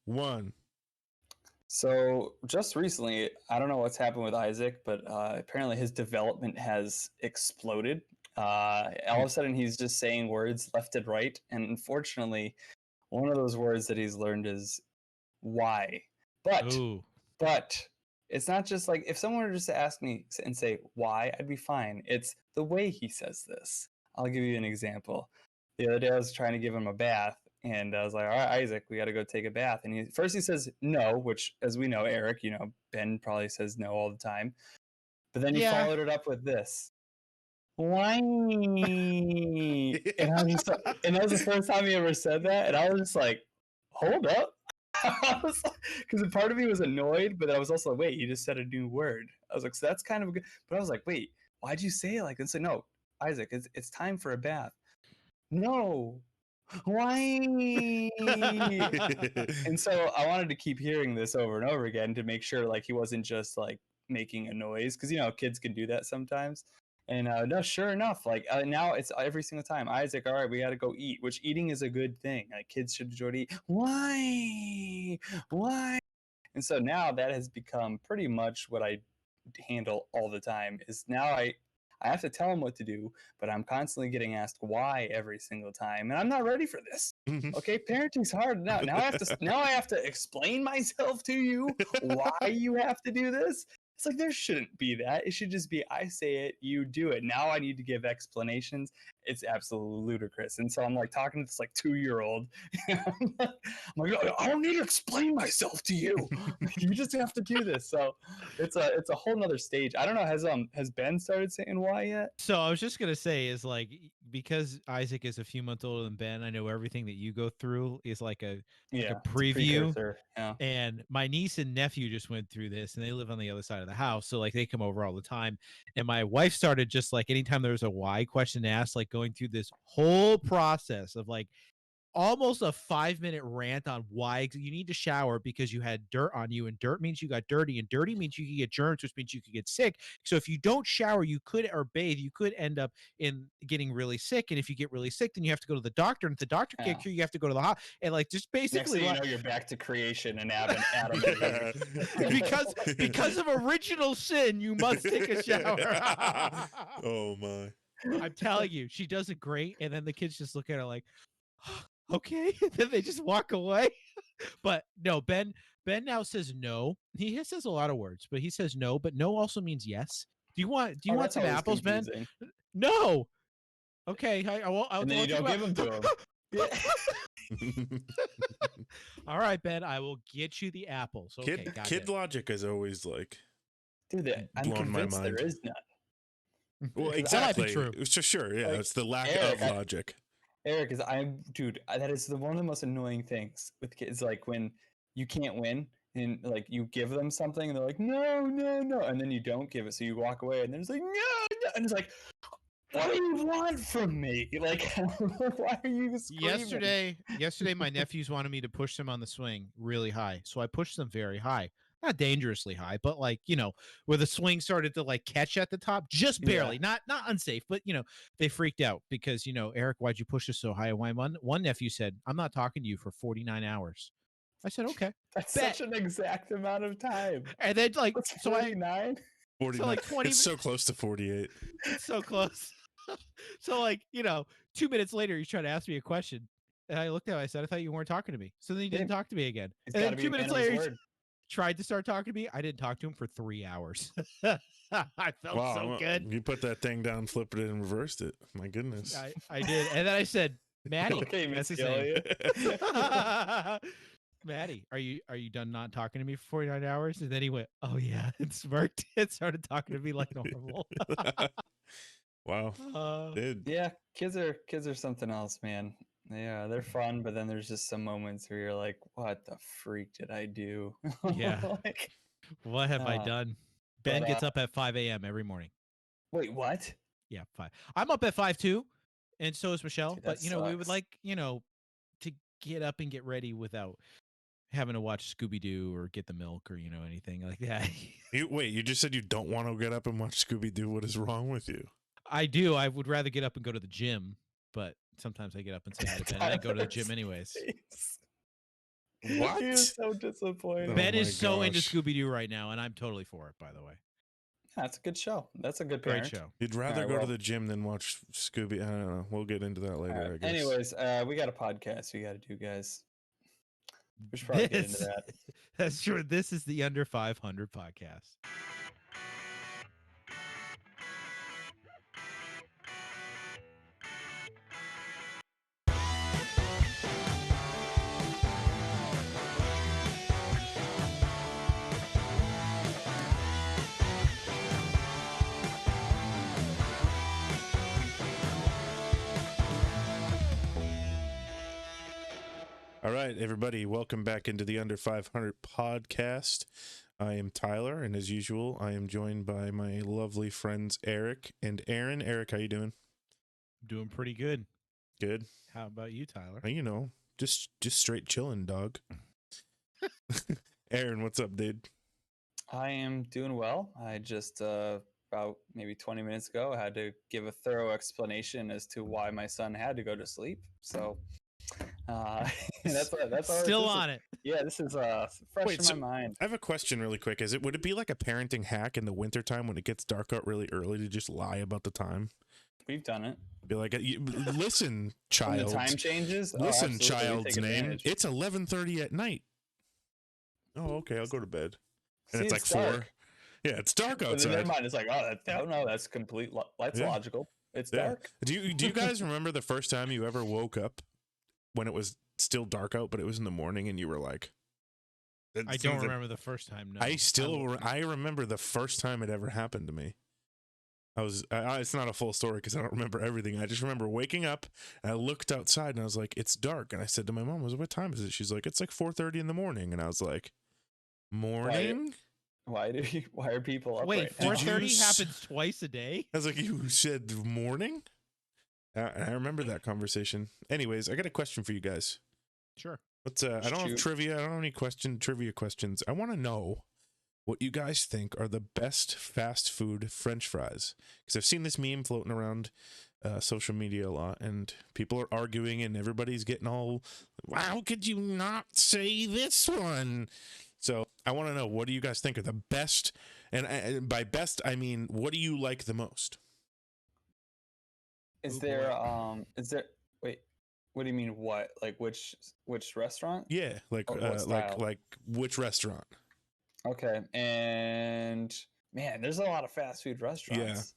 1. So just recently, I don't know what's happened with Isaac, but apparently his development has exploded. All of a sudden, he's just saying words left and right, and unfortunately, one of those words that he's learned is "why." But Ooh. but it's not just like if someone were just to ask me and say "why," I'd be fine. It's the way he says this. I'll give you an example. The other day, I was trying to give him a bath, and I was like, "All right, Isaac, we got to go take a bath." And he says no, which, as we know, Eric, Ben probably says no all the time. But then he followed it up with this, "Why?" And that was the first time he ever said that, and I was just like, "Hold up." Because part of me was annoyed, but I was also like, wait, you just said a new word. I was like, so that's kind of a good. But I was like, wait, why'd you say it like this? Like, no, Isaac, it's time for a bath. No, why? And so I wanted to keep hearing this over and over again to make sure like he wasn't just like making a noise, because kids can do that sometimes. And no, sure enough, like now it's every single time. Isaac, all right, we got to go eat, which eating is a good thing. Like kids should enjoy to eat. Why? Why? And so now that has become pretty much what I handle all the time. Is now I have to tell him what to do, but I'm constantly getting asked why every single time, and I'm not ready for this. Okay, parenting's hard now. Now I have to explain myself to you why you have to do this. It's like there shouldn't be that. It should just be I say it, you do it. Now I need to give explanations. It's absolutely ludicrous. And so I'm like talking to this like 2-year-old. I'm like, I don't need to explain myself to you. You just have to do this. So it's a whole nother stage. I don't know. Has Ben started saying why yet? So I was just gonna say is like, because Isaac is a few months older than Ben, I know everything that you go through is like a preview. Yeah. And my niece and nephew just went through this, and they live on the other side of the house, so like they come over all the time. And my wife started just like anytime there was a why question asked, like going through this whole process of like almost a 5-minute rant on why you need to shower because you had dirt on you, and dirt means you got dirty, and dirty means you can get germs, which means you could get sick. So if you don't shower, or bathe, you could end up in getting really sick. And if you get really sick, then you have to go to the doctor. And if the doctor can't cure you, have to go to the hospital. And like just basically, next thing you're back to creation and Adam. because of original sin, you must take a shower. Oh my! I'm telling you, she does it great, and then the kids just look at her like, okay, and then they just walk away. But no, Ben now says no. He says a lot of words, but he says no. But no also means yes. Do you want some apples, confusing. Ben? No. Okay, I'll and then you don't give them to him. All right, Ben, I will get you the apples. Okay, kid logic is always like, dude, I'm convinced there is none. Well, exactly. True. Sure, yeah, like, it's the lack of logic. Eric, that is one of the most annoying things with kids. Like when you can't win and like you give them something and they're like, no, and then you don't give it, so you walk away and then it's like, no, and it's like, what do you want from me? Like, why are you screaming? Yesterday, my nephews wanted me to push them on the swing really high, so I pushed them very high. Not dangerously high, but like, where the swing started to like catch at the top, just barely, not unsafe, but they freaked out because, Eric, why'd you push us so high? One nephew said, I'm not talking to you for 49 hours. I said, okay. That's such an exact amount of time. And then like, what's 49? 49. So like 20. It's so close to 48. It's so close. So like, 2 minutes later, he's trying to ask me a question. And I looked at him, I said, I thought you weren't talking to me. So then he didn't talk to me again. And then 2 minutes later, tried to start talking to me. I didn't talk to him for 3 hours. I felt so good. You put that thing down, flipped it, and reversed it. My goodness. I did. And then I said, Maddie. Okay, Miss Maddie, are you done not talking to me for 49 hours? And then he went, oh yeah, and smirked and started talking to me like normal. Wow. Dude. Yeah, kids are something else, man. Yeah, they're fun, but then there's just some moments where you're like, what the freak did I do? Yeah. Like, what have I done? Ben gets up at 5 a.m. every morning. Wait, what? Yeah, 5. I'm up at 5 too, and so is Michelle. Dude, but, sucks. We would like, to get up and get ready without having to watch Scooby-Doo or get the milk or, anything like that. You just said you don't want to get up and watch Scooby-Doo. What is wrong with you? I do. I would rather get up and go to the gym, but sometimes I get up and say hi to Ben and I go to the gym anyways. What? He was so disappointed. Oh Ben my is so into gosh. Scooby Doo right now, and I'm totally for it. By the way, That's a good show. That's a good great parent. show. You'd rather Alright, go to well- the gym than watch Scooby. I don't know. We'll get into that later, Alright, I guess. anyways, we got a podcast we got to do, guys. We should probably get into that. That's true. This is the Under 500 podcast. All right, everybody, welcome back into the Under 500 podcast. I am Tyler, and as usual, I am joined by my lovely friends Eric and Aaron. Eric, how you doing? Doing pretty good. Good. How about you, Tyler? You know, just straight chilling, dog. Aaron, what's up, dude? I am doing well. I just about maybe 20 minutes ago had to give a thorough explanation as to why my son had to go to sleep. So that's all Still on it. Yeah, this is fresh Wait, in so- my mind. I have a question really quick. Would it be like a parenting hack in the wintertime when it gets dark out really early to just lie about the time? We've done it. Be like, listen, When child. the time changes. Listen, absolutely, we child's take name. advantage. It's 11:30 at night. Oh, okay. I'll go to bed. And See, it's like 4. dark. Yeah, it's dark But in their outside. mind, it's like, oh, no, that's complete. That's Yeah. logical. It's Yeah. dark. Do you guys remember the first time you ever woke up when it was still dark out, but it was in the morning, and you were like, I don't remember the first time. No, I remember the first time it ever happened to me. It's not a full story because I don't remember everything. I just remember waking up and I looked outside and I was like, it's dark. And I said to my mom, what time is it? She's like, it's like 4:30 in the morning. And I was like, morning? Why are people up? Wait, right now? 4:30 happens twice a day. I was like, you said morning? And I remember that conversation. Anyways, I got a question for you guys. Sure. I don't have Shoot. trivia. I don't have any trivia questions. I want to know what you guys think are the best fast food French fries. Because I've seen this meme floating around social media a lot, and people are arguing, and everybody's getting all, how could you not say this one? So I want to know, what do you guys think are the best? And by best, I mean, what do you like the most? Is Oh, there wait, what do you mean what? Like which restaurant? Yeah, like Or what style? like which restaurant? Okay. And man, there's a lot of fast food restaurants.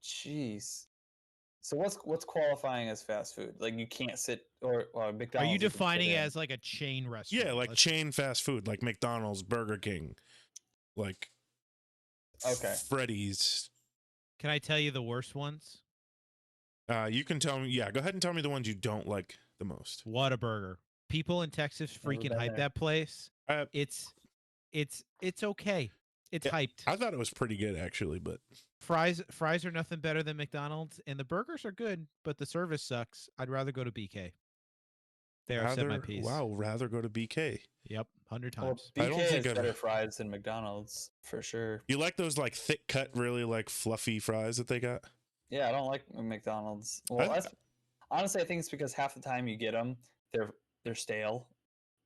Jeez. So what's qualifying as fast food? Like you can't sit or McDonald's. Are you can sit defining it in. as like a chain restaurant? Yeah, like Let's- chain fast food, like McDonald's, Burger King, like Okay. Freddy's. Can I tell you the worst ones? You can tell me. Yeah, go ahead and tell me the ones you don't like the most. Whataburger. People in Texas Never freaking been hype there. that place. Uh, It's okay. It's Yeah, hyped. I thought it was pretty good actually, but Fries are nothing better than McDonald's, and the burgers are good, but the service sucks. I'd rather go to BK. There, I've said my piece. wow, rather go to BK. Yep, 100 Well, times. I don't BK think has I've- better fries than McDonald's for sure. You like those like thick cut, really like fluffy fries that they got? Yeah, I don't like McDonald's. Well, I- honestly, I think it's because half the time you get them, they're stale.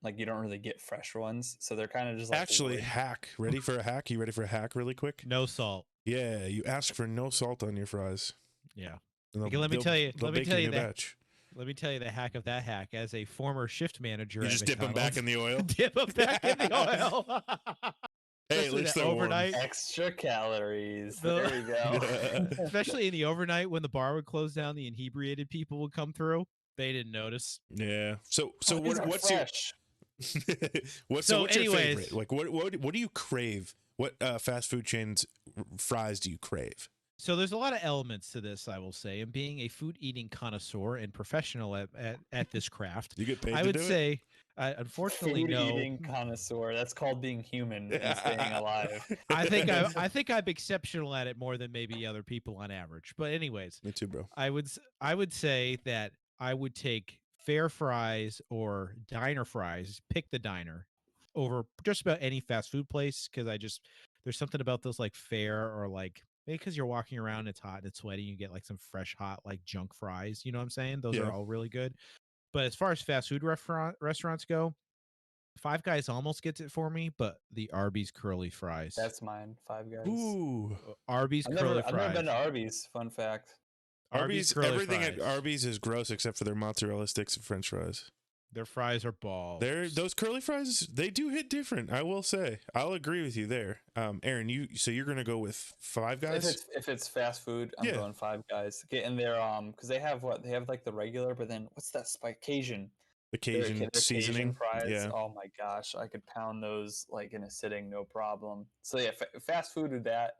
Like you don't really get fresh ones, so they're kind of just like Actually, wood. hack. Ready for a hack? You ready for a hack really quick? No salt. Yeah, you ask for no salt on your fries. Yeah. and Okay, let me they'll- tell you- they'll let me bake tell a you new that- batch. Let me tell you the hack of that hack. As a former shift manager, You at just dip them back in the oil. dip them back in the oil. Hey, at Especially least that they're warm. overnight. Extra calories. The- There we go. Especially in the overnight when the bar would close down, the inebriated people would come through. They didn't notice. Yeah. So These are what's your fresh. what's So your anyways- favorite? Like what do you crave? What fast food chains fries do you crave? So there's a lot of elements to this, I will say. And being a food eating connoisseur and professional at this craft, You get paid I to would do it? say, unfortunately, Food no. eating connoisseur. That's called being human and staying alive. I think I'm exceptional at it more than maybe other people on average. But anyways, Me too, bro. I would say that I would take fair fries or diner fries, pick the diner over just about any fast food place because there's something about those like fair or like maybe because you're walking around, it's hot and it's sweaty, you get like some fresh hot like junk fries. You know what I'm saying? Those Yeah. are all really good. But as far as fast food restaurants go, Five Guys almost gets it for me, but the Arby's curly fries. That's mine. Five Guys. Ooh, Arby's I've curly never fries. been to Arby's. Fun fact. Arby's. curly Everything fries. at Arby's is gross except for their mozzarella sticks and French fries. Their fries are balls. Those curly fries, they do hit different. I will say. I'll agree with you there. Aaron, you're gonna go with Five Guys? If it's fast food, I'm Yeah. going Five Guys. Okay, and they're because they have like the regular, but then what's that Cajun? The Their Cajun Cajun seasoning. fries. Yeah. Oh my gosh, I could pound those like in a sitting, no problem. So yeah, fast food with that.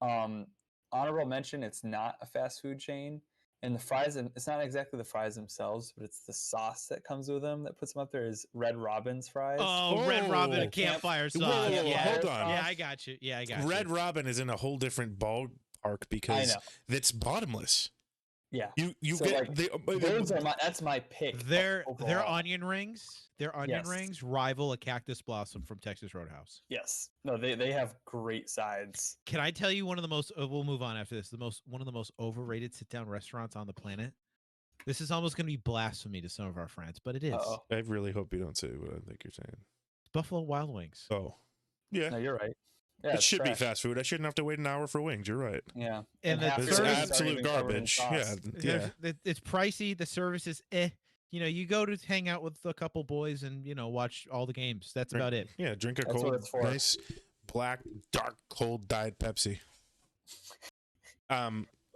Honorable mention, it's not a fast food chain. And the fries, it's not exactly the fries themselves, but it's the sauce that comes with them that puts them up there. Is Red Robin's fries. Oh, Red Robin, Oh. a campfire Whoa, sauce. whoa, whoa, yeah. hold on. Yeah, I got you. Yeah, I got Red you. Robin is in a whole different ballpark I because know. it's bottomless. Yeah. You So, get like, those are that's my pick. Their overall. onion rings, Yes. rival a cactus blossom from Texas Roadhouse. Yes. No, they have great sides. Can I tell you one of the most? We'll move on after this. One of the most overrated sit-down restaurants on the planet. This is almost going to be blasphemy to some of our friends, but it is. Uh-oh. I really hope you don't say what I think you're saying. Buffalo Wild Wings. Oh, yeah. No, you're right. Yeah, It it's should be trash. fast food. I shouldn't have to wait an hour for wings. You're right. Yeah. And the half It's your service- wings aren't absolute even covered in garbage. sauce. Yeah. It's pricey. The service is eh. You know, you go to hang out with a couple boys and watch all the games. That's Drink- about it. Yeah, drink a That's what cold, it's for. nice, black, dark, cold Diet Pepsi.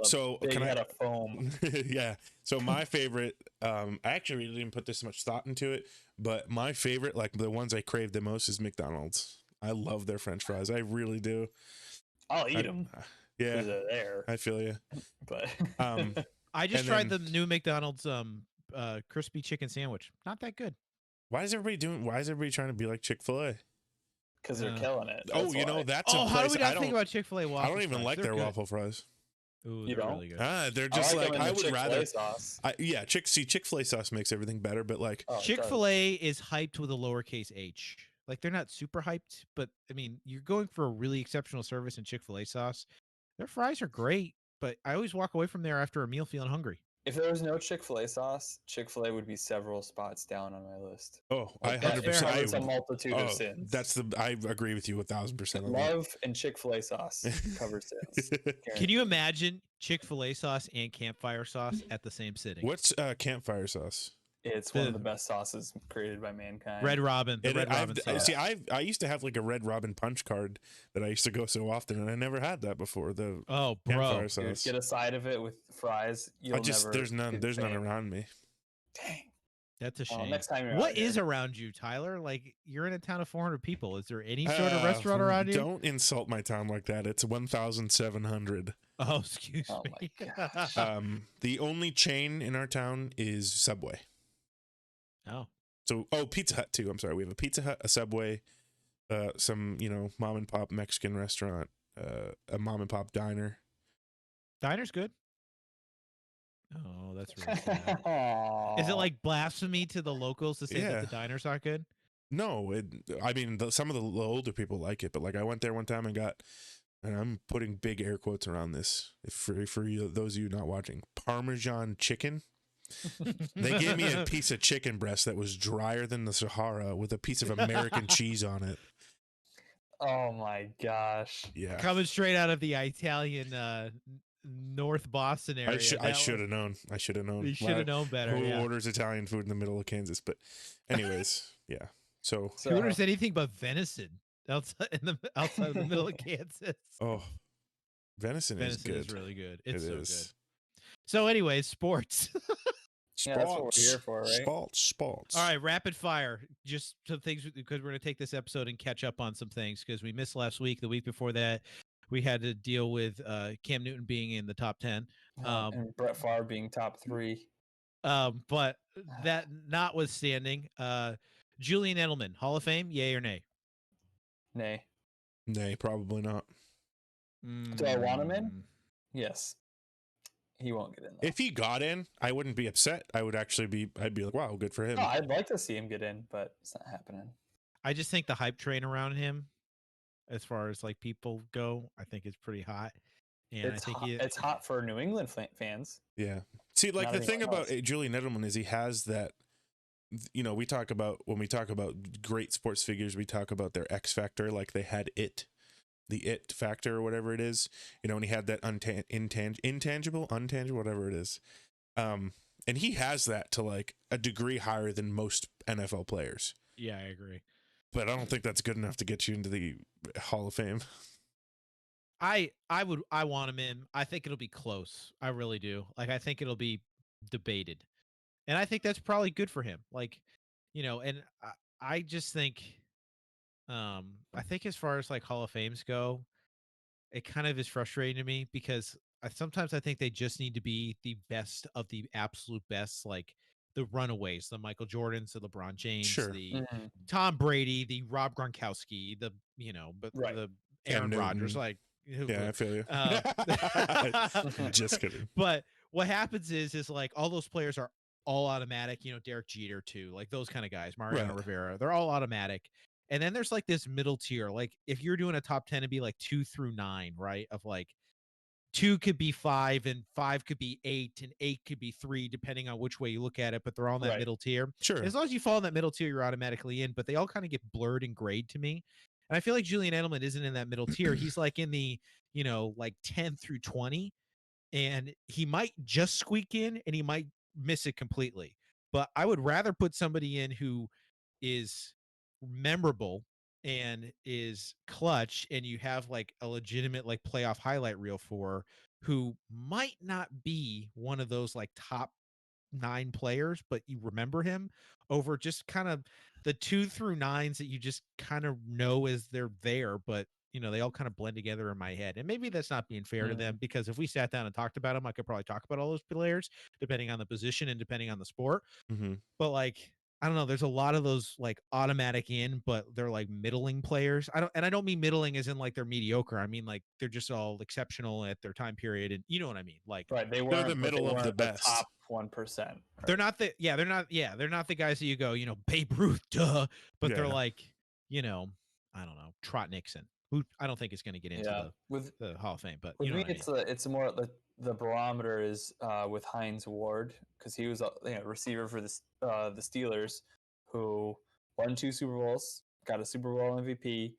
So Big can head I? of foam. Yeah. So my favorite, I actually really didn't put this much thought into it, but my favorite, like the ones I crave the most, is McDonald's. I love their French fries. I really do. I'll eat them. Yeah, Because they're there. I feel you. But I just And tried then- the new McDonald's crispy chicken sandwich. Not that good. Why is everybody trying to be like Chick-fil-A? because they're Uh, killing it. Oh, That's you know why. that's a Oh, how do place we I not think don't. about Chick-fil-A waffles? I don't even like their waffle fries. Ooh, You they're don't? really good. They're I just like like them in I the would Chick-fil-A rather. sauce. Chick-fil-A sauce makes everything better, but like Oh, it does. Chick-fil-A is hyped with a lowercase h. Like they're not super hyped, but I mean, you're going for a really exceptional service in Chick-fil-A sauce. Their fries are great, but I always walk away from there after a meal feeling hungry. If there was no Chick-fil-A sauce, Chick-fil-A would be several spots down on my list. oh, Like, I that 100%. covers a multitude of Oh, sins. I agree with you 1,000% on that. Love and Chick-fil-A sauce cover sins. Can you imagine Chick-fil-A sauce and campfire sauce at the same sitting? What's campfire sauce? It's one of the best sauces created by mankind. Red Robin, the Red I've- Robin sauce. See, I used to have like a Red Robin punch card that I used to go so often, and I never had that before. The Oh, campfire bro. sauce. Dude, get a side of it with fries. You'll never there's none do the same. around me. Dang. That's a Oh, shame. next time you're What out is here. around you, Tyler? Like you're in a town of 400 people. Is there any sort of restaurant Uh, around you? Don't insult my town like that. It's 1,700. Oh, excuse Oh me. my gosh. The only chain in our town is Subway. Oh, So, Pizza Hut too. I'm sorry. We have a Pizza Hut, a Subway, some mom and pop Mexican restaurant, a mom and pop diner. diner's good. Oh, that's really sad. Is it Aw. like blasphemy to the locals to say Yeah. that the diner's not good? No, I mean some of the older people like it, but like I went there one time and I'm putting big air quotes around this for you, those of you not watching, Parmesan chicken. They gave me a piece of chicken breast that was drier than the Sahara with a piece of American cheese on it. Oh my gosh. Yeah. Coming straight out of the Italian North Boston area. I should have known. I should have known. You should have known better. Who Yeah. orders Italian food in the middle of Kansas? But anyways, yeah. So Who orders anything but venison outside of the middle of Kansas? venison is Venison good. is really good. It It's so is. good. So, anyways, sports. Yeah, that's what we're here for, right? Sports. All right, rapid fire. Just some things because we're going to take this episode and catch up on some things because we missed last week. The week before that, we had to deal with Cam Newton being in the top 10. And Brett Favre being top 3. But that notwithstanding, Julian Edelman, Hall of Fame, yay or nay? Nay. Nay, probably not. Do I want him in? Yes. He won't get in though. If he got in, I wouldn't be upset. I'd be like, wow, good for him. No, I'd like to see him get in, but it's not happening. I just think the hype train around him, as far as like people go, I think is pretty hot. And It's I think hot. It's hot for New England fans. Yeah. See, like Not the thing anyone about else. Julian Edelman is he has that you know, when we talk about great sports figures, we talk about their X factor, like they had the it factor or whatever it is, you know, and he had that intangible, whatever it is. And he has that to like a degree higher than most NFL players. Yeah, I agree. But I don't think that's good enough to get you into the Hall of Fame. I want him in. I think it'll be close. I really do. Like, I think it'll be debated. And I think that's probably good for him. Like, you know, and I just think I think as far as like Hall of Fames go, it kind of is frustrating to me because sometimes I think they just need to be the best of the absolute best, like the runaways, the Michael Jordans, the LeBron James, Sure. the Tom Brady, the Rob Gronkowski, the, you know, but Right. the Cam Aaron Rodgers, Newton. like, Yeah, I feel you. Just kidding. But what happens is like all those players are all automatic, you know, Derek Jeter too, like those kind of guys, Mariano Right. Rivera, they're all automatic. And then there's like this middle tier. Like if you're doing a top 10, it'd be like 2 through 9, right? Of like 2 could be 5 and 5 could be 8 and 8 could be 3, depending on which way you look at it. But they're all in that Right. middle tier. Sure. And as long as you fall in that middle tier, you're automatically in. But they all kind of get blurred and grayed to me. And I feel like Julian Edelman isn't in that middle tier. He's like in the, you know, like 10 through 20. And he might just squeak in and he might miss it completely. But I would rather put somebody in who is memorable and is clutch and you have like a legitimate like playoff highlight reel for, who might not be one of those like top 9 players, but you remember him, over just kind of the 2 through 9s that you just kind of know as they're there, but you know, they all kind of blend together in my head. And maybe that's not being fair to them, because if we sat down and talked about them, I could probably talk about all those players depending on the position and depending on the sport. Mm-hmm. But like, I don't know, there's a lot of those like automatic in, but they're like middling players. I don't mean middling as in like they're mediocre. I mean like they're just all exceptional at their time period, and you know what I mean. Like, Right. They're the middle of the best. top 1%. Right? they're not the guys that you go, you know, Babe Ruth, duh. But they're Yeah. like, you know, I don't know, Trot Nixon, who I don't think is going to get into the Hall of Fame. But with you know me, what I mean. it's more the barometer is with Hines Ward, because he was a receiver for the Steelers, who won 2 Super Bowls, got a Super Bowl MVP.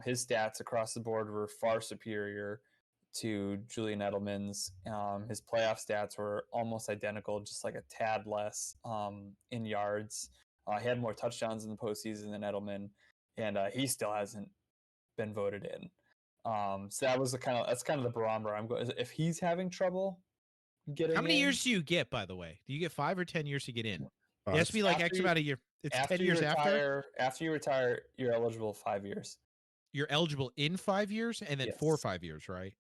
His stats across the board were far superior to Julian Edelman's. His playoff stats were almost identical, just like a tad less in yards. He had more touchdowns in the postseason than Edelman, and he still hasn't been voted in. So that's kind of the barometer I'm going. If he's having trouble getting, How many in, years do you get, by the way? Do you get 5 or 10 years to get in? It has to be It's like after X you- amount of year. It's 10 years after. After you retire, you're eligible 5 years. You're eligible in 5 years and then Yes. 4 or 5 years, right?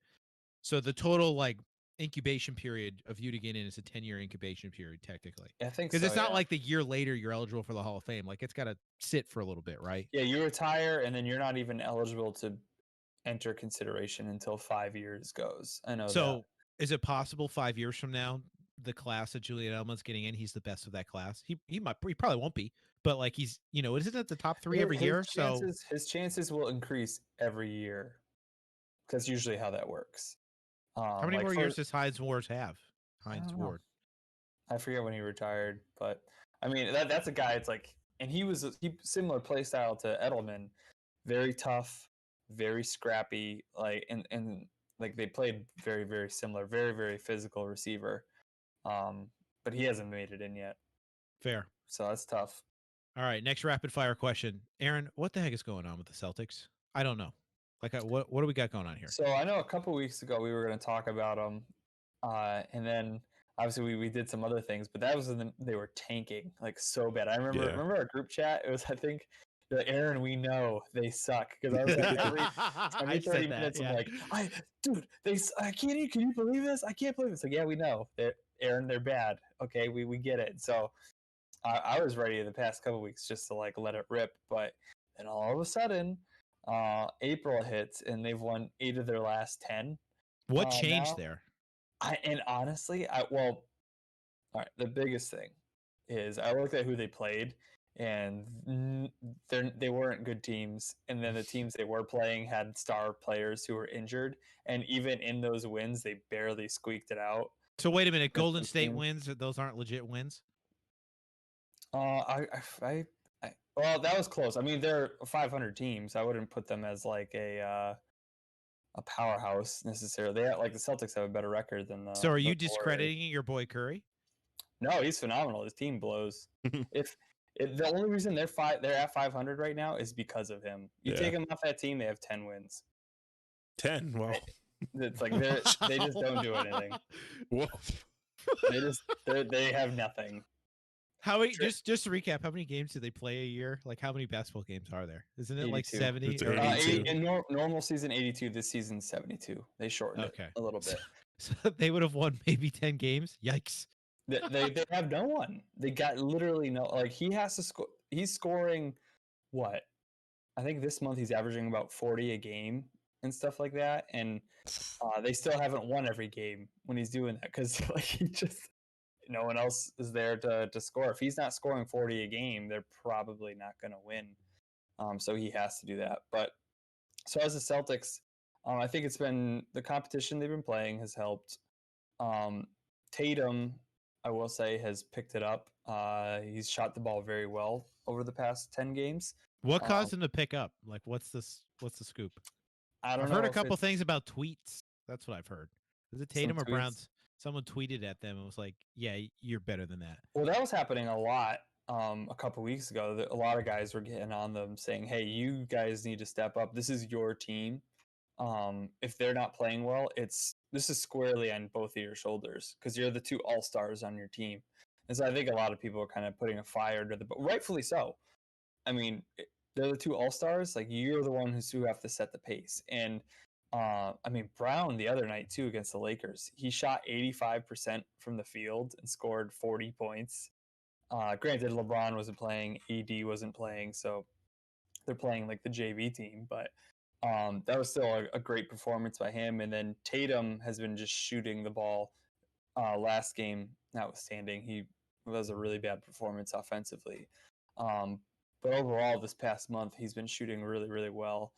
So the total like incubation period of you to get in is a 10-year incubation period, technically. I think Because so, it's not like the year later you're eligible for the Hall of Fame. Like it's got to sit for a little bit, right? Yeah, you retire and then you're not even eligible to enter consideration until 5 years goes. I know that. So is it possible 5 years from now, the class that Julian Edelman's getting in, he's the best of that class? He probably won't be, but like he's, you know, isn't it the top 3 every year? His chances will increase every year. That's usually how that works. How many more years does Hines Ward have? Hines Ward. I forget when he retired, but I mean that's a guy. It's like, and he similar play style to Edelman, very tough, very scrappy. Like and like they played very very similar, very very physical receiver. But he hasn't made it in yet. Fair. So that's tough. All right, next rapid fire question, Aaron. What the heck is going on with the Celtics? I don't know. Like, what do we got going on here? So I know a couple weeks ago we were going to talk about them, and then obviously we did some other things, but that was when they were tanking like so bad. I remember our group chat. It was, I think, Aaron, we know they suck, because I was like every 30 minutes I'm like, can you believe this? I can't believe this. Like, yeah, we know Aaron, they're bad. Okay, we get it. So I was ready the past couple weeks just to like let it rip, but then all of a sudden April hits and they've won 8 of their last 10. What changed there? Honestly, all right, the biggest thing is I looked at who they played, and they weren't good teams, and then the teams they were playing had star players who were injured, and even in those wins they barely squeaked it out. So wait a minute, Golden State wins, those aren't legit wins? Well, that was close. I mean, they're 500 teams. I wouldn't put them as like a powerhouse necessarily. Like the Celtics have a better record than So are the you Warriors. discrediting your boy Curry? No, he's phenomenal. His team blows. if the only reason they're at 500 right now is because of him. You take him off that team, they have 10 wins. 10. Well, It's like they just don't do anything. Whoa. They have nothing. How many? Just to recap, how many games do they play a year? Like how many basketball games are there? Isn't it like 82. 70? It's Or 82. In normal season 82, this season 72. They shortened it a little bit. So they would have won maybe 10 games. Yikes! They have no one. They got literally no. Like he has to score. He's scoring what? I think this month he's averaging about 40 a game and stuff like that. And they still haven't won every game when he's doing that because like he just no one else is there to score. If he's not scoring 40 a game, they're probably not going to win. So he has to do that. But so as the Celtics, I think it's been the competition they've been playing has helped. Tatum, I will say, has picked it up. He's shot the ball very well over the past 10 games. What caused him to pick up? Like, what's the scoop? I don't I've know. heard a couple things about tweets. That's what I've heard. Is it Tatum or tweets. Brown's? Someone tweeted at them and was like, "Yeah, you're better than that." Well, that was happening a lot a couple weeks ago. A lot of guys were getting on them saying, "Hey, you guys need to step up. This is your team. If they're not playing well, this is squarely on both of your shoulders because you're the two all-stars on your team." And so I think a lot of people are kind of putting a fire to but rightfully so. I mean, they're the two all-stars. Like you're the one who have to set the pace. And I mean, Brown the other night too against the Lakers, he shot 85% from the field and scored 40 points. Granted, LeBron wasn't playing, AD wasn't playing, so they're playing like the JV team, but that was still a great performance by him. And then Tatum has been just shooting the ball. Last game, notwithstanding, he was a really bad performance offensively. But overall, this past month, he's been shooting really, really well.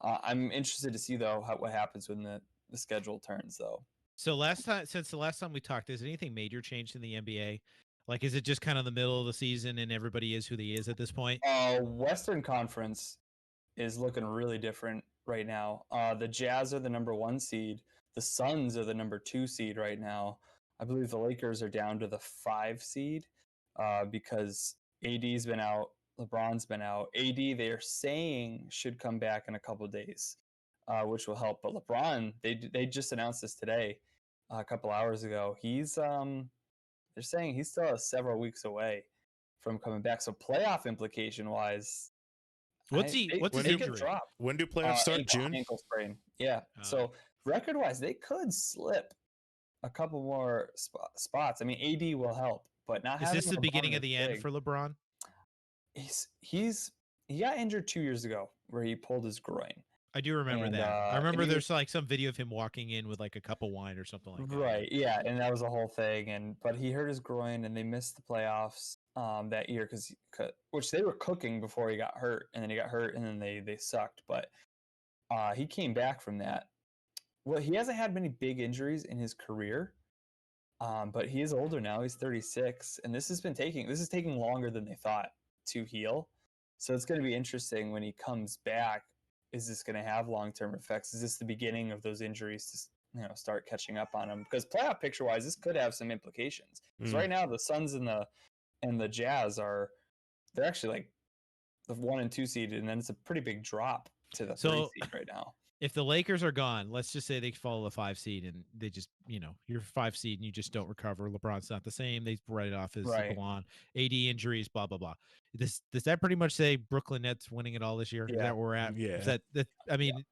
I'm interested to see though what happens when the schedule turns though. So since the last time we talked, is anything major changed in the NBA? Like, is it just kind of the middle of the season and everybody is who they is at this point? Western Conference is looking really different right now. The Jazz are the number 1 seed. The Suns are the number 2 seed right now. I believe the Lakers are down to the 5 seed because AD's been out. LeBron's been out. AD, they're saying, should come back in a couple of days, which will help. But LeBron, they just announced this today, a couple hours ago. They're saying he's still several weeks away from coming back. So playoff implication wise, what's his injury? When do playoffs start? June? Ankle sprain. Yeah. So record wise, they could slip a couple more spots. I mean, AD will help, but not. Is this the beginning of the end for LeBron? He got injured 2 years ago where he pulled his groin. I do remember that. I remember there's like some video of him walking in with like a cup of wine or something like that. Right. Yeah, and that was a whole thing. But he hurt his groin, and they missed the playoffs that year which they were cooking before he got hurt, and then he got hurt, and then they sucked. But he came back from that. Well, he hasn't had many big injuries in his career, but he is older now. He's 36, and this is taking longer than they thought to heal. So it's going to be interesting when he comes back. Is this going to have long-term effects? Is this the beginning of those injuries to start catching up on him? Because playoff picture-wise, this could have some implications. Because right now the Suns and the Jazz they're actually like the 1 and 2 seed, and then it's a pretty big drop to the 3 seed right now. If the Lakers are gone, let's just say they follow the 5 seed and they just, you're 5 seed and you just don't recover. LeBron's not the same. They write it off as LeBron. AD injuries, blah, blah, blah. Does that pretty much say Brooklyn Nets winning it all this year? Yeah. Is that where we're at? Yeah.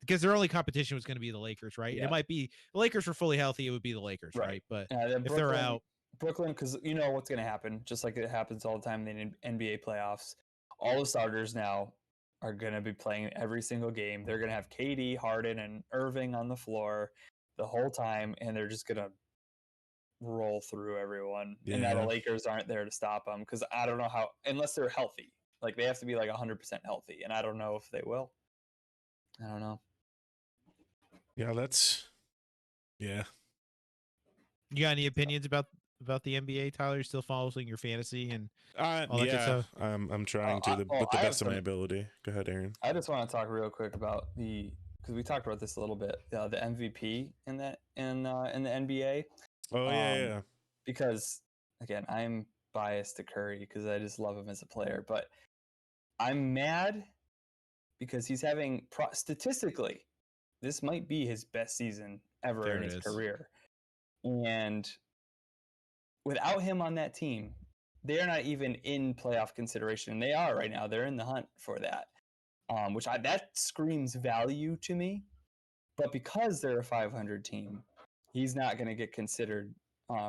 Because their only competition was going to be the Lakers, right? Yeah. It might be the Lakers were fully healthy. It would be the Lakers, right? But if they're out. Brooklyn, because you know what's going to happen, just like it happens all the time in the NBA playoffs. All the starters now are going to be playing every single game. They're going to have KD, Harden, and Irving on the floor the whole time, and they're just going to roll through everyone. Yeah. And now the Lakers aren't there to stop them because I don't know how, unless they're healthy. Like, they have to be like 100% healthy, and I don't know if they will. I don't know. Yeah, yeah. You got any opinions about about the NBA, Tyler? You still following your fantasy and all that good Yeah, stuff? I'm trying to with the best of my ability. Go ahead, Aaron. I just want to talk real quick about because we talked about this a little bit, the MVP in the NBA. Oh yeah. Because again, I'm biased to Curry because I just love him as a player, but I'm mad because he's having statistically, this might be his best season ever There in it his is. career, and without him on that team, they're not even in playoff consideration. They are right now. They're in the hunt for that, that screams value to me. But because they're a 500 team, he's not going to get considered